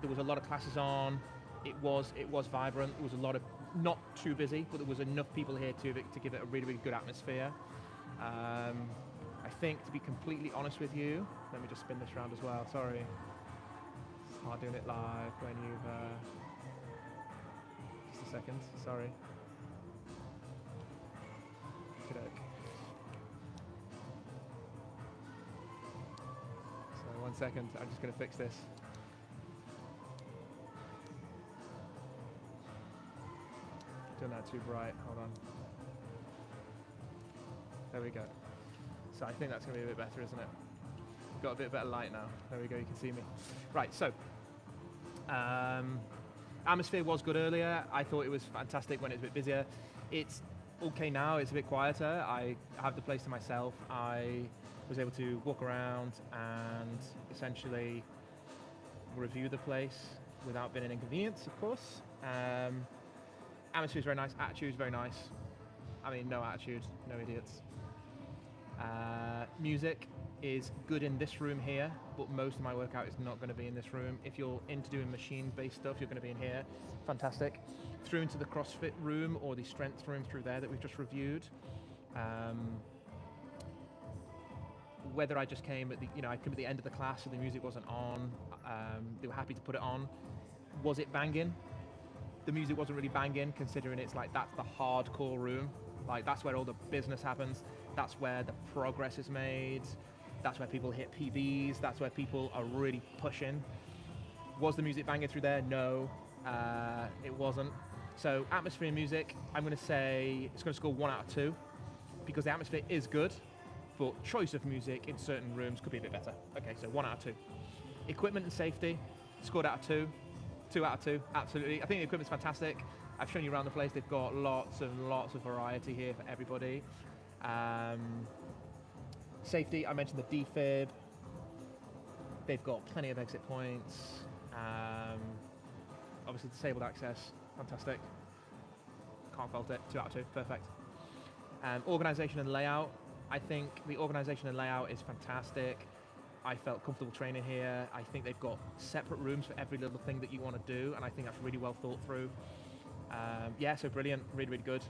a lot of classes on. It was vibrant. There was a lot of, not too busy, but there was enough people here to give it a really, really good atmosphere. I think, to be completely honest with you, let me just spin this round as well. Sorry, it's hard doing it live when you've just a second. Sorry. So 1 second. I'm just going to fix this. Doing that too bright. Hold on. There we go. So I think that's going to be a bit better, isn't it? Got a bit better light now. There we go. You can see me. Right. So atmosphere was good earlier. I thought it was fantastic when it was a bit busier. It's okay now. It's a bit quieter. I have the place to myself. I was able to walk around and essentially review the place without being an inconvenience, of course. Atmosphere is very nice. Attitude is very nice. I mean, no attitude, no idiots. Music is good in this room here, but most of my workout is not going to be in this room. If you're into doing machine-based stuff, you're going to be in here. Fantastic. Through into the CrossFit room or the strength room through there that we've just reviewed. Whether I just came at the, I came at the end of the class so the music wasn't on. They were happy to put it on. Was it banging? The music wasn't really banging, considering it's like that's the hardcore room. Like that's where all the business happens. That's where the progress is made. That's where people hit PBs. That's where people are really pushing. Was the music banging through there? No, it wasn't. So atmosphere and music, I'm going to say it's going to score 1 out of 2 because the atmosphere is good, but choice of music in certain rooms could be a bit better. Okay, so 1 out of 2. Equipment and safety, scored out of 2. 2 out of 2, absolutely. I think the equipment's fantastic. I've shown you around the place. They've got lots and lots of variety here for everybody. Safety, I mentioned the defib. They've got plenty of exit points. Obviously disabled access, fantastic. Can't fault it, 2 out of 2, perfect. Organisation and layout, I think the organisation and layout is fantastic. I felt comfortable training here. I think they've got separate rooms for every little thing that you want to do, and I think that's really well thought through. Yeah, so brilliant, really, really good.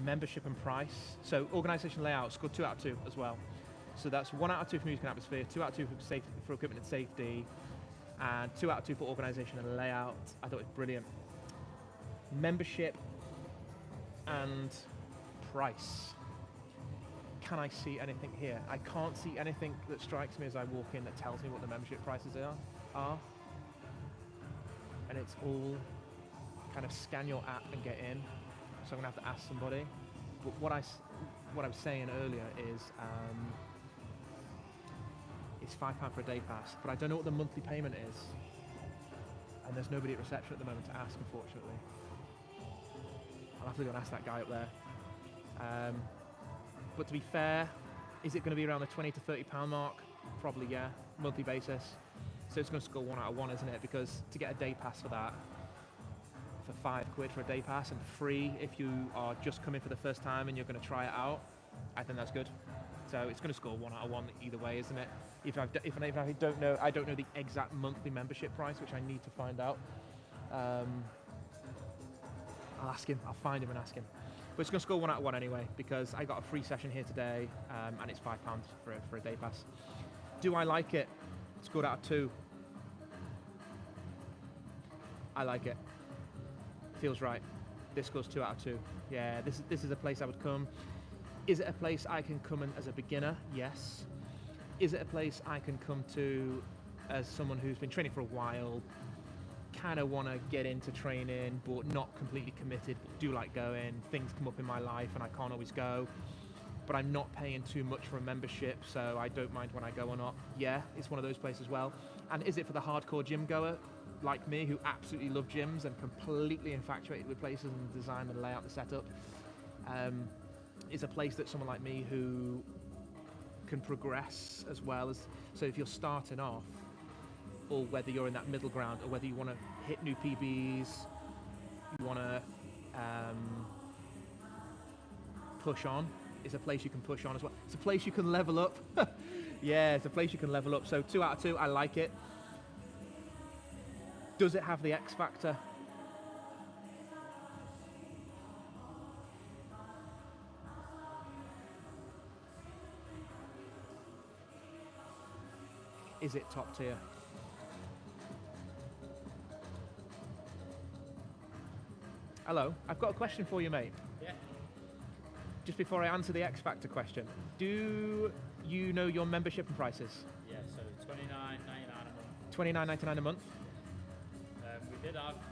Membership and price. So organisation layout scored 2 out of 2 as well. So that's 1 out of 2 for music and atmosphere, 2 out of 2 for safety, for equipment and safety, and 2 out of 2 for organisation and layout. I thought it was brilliant. Membership and price. Can I see anything here? I can't see anything that strikes me as I walk in that tells me what the membership prices are. And it's all kind of scan your app and get in. So I'm gonna have to ask somebody. But what I was saying earlier is it's £5 for a day pass, but I don't know what the monthly payment is. And there's nobody at reception at the moment to ask, unfortunately. I'll have to go and ask that guy up there. But to be fair, is it going to be around the £20 to £30 mark? Probably, yeah, monthly basis. So it's going to score 1 out of 1, isn't it? Because to get a day pass for that, for £5 for a day pass and free if you are just coming for the first time and you're going to try it out, I think that's good. So it's going to score 1 out of 1 either way, isn't it? If I don't know, I don't know the exact monthly membership price, which I need to find out. I'll ask him. I'll find him and ask him. But it's going to score 1 out of 1 anyway, because I got a free session here today, and it's £5 for a day pass. Do I like it? Scored out of 2. I like it. Feels right. This scores 2 out of 2. Yeah, this is a place I would come. Is it a place I can come in as a beginner? Yes. Is it a place I can come to as someone who's been training for a while, kind of want to get into training, but not completely committed, but do like going, things come up in my life and I can't always go, but I'm not paying too much for a membership, so I don't mind when I go or not? Yeah, it's one of those places as well. And is it for the hardcore gym goer like me, who absolutely love gyms and completely infatuated with places and design and layout, the setup? Is a place that someone like me who can progress as well as, so if you're starting off, or whether you're in that middle ground, or whether you want to hit new PBs, you want to push on, it's a place you can push on as well. It's a place you can level up. Yeah, it's a place you can level up. So 2 out of 2, I like it. Does it have the X factor? Is it top tier? Hello, I've got a question for you, mate. Yeah. Just before I answer the X Factor question, do you know your membership and prices? Yeah, so $29.99 a month. $29.99 a month?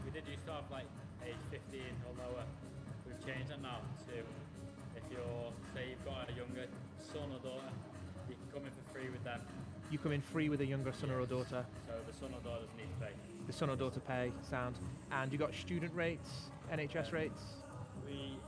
We did used to have like age 15 or lower. We've changed that now to, if say you've got a younger son or daughter, you can come in for free with them. You come in free with a younger son or a daughter. So the son or daughter doesn't need to pay. The son or daughter pay, sound. And you got student rates, NHS rates? We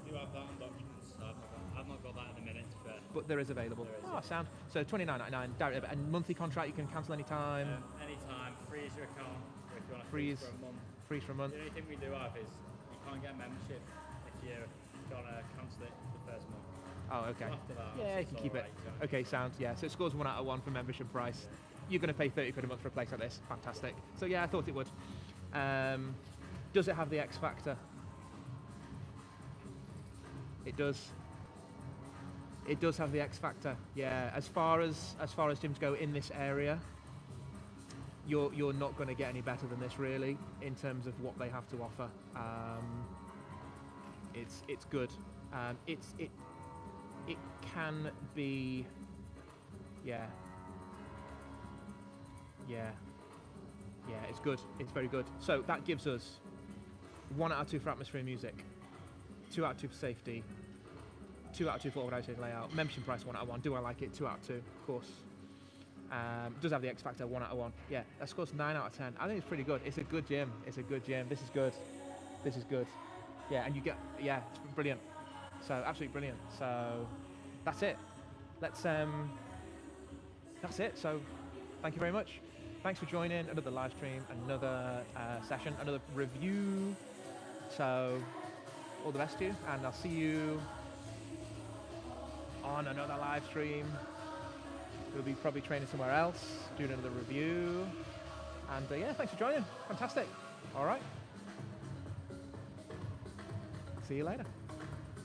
do have that on documents. I've not got that in a minute. But there is available. There is, oh, yeah. Sound. So $29.99 direct debit, and monthly contract you can cancel anytime. Anytime, freeze your account if you want to Freeze. freeze for a month. Freeze for a month. The only thing we do have is you can't get a membership if you're gonna cancel it the first month. Oh, okay. So after that, Yeah, you it's can keep it. all right, so. Okay, sound. Yeah, so it scores 1 out of 1 for membership price. You're going to pay 30 quid a month for a place like this. Fantastic. So yeah, I thought it would. Does it have the X factor? It does. It does have the X factor. Yeah. As far as gyms go in this area, you're not going to get any better than this really in terms of what they have to offer. It's good. It can be. Yeah. Yeah, it's good. It's very good. So that gives us 1 out of 2 for atmosphere and music, 2 out of 2 for safety, 2 out of 2 for organisation layout, membership price 1 out of 1. Do I like it? 2 out of 2, of course. Does have the X factor, 1 out of 1. Yeah, that scores 9 out of 10. I think it's pretty good. It's a good gym. It's a good gym. This is good. This is good. Yeah, and you get, yeah, it's brilliant. So absolutely brilliant. So that's it. That's it. So thank you very much. Thanks for joining another live stream, another session, another review. So all the best to you, and I'll see you on another live stream. We'll be probably training somewhere else, doing another review. And yeah, thanks for joining. Fantastic. All right. See you later.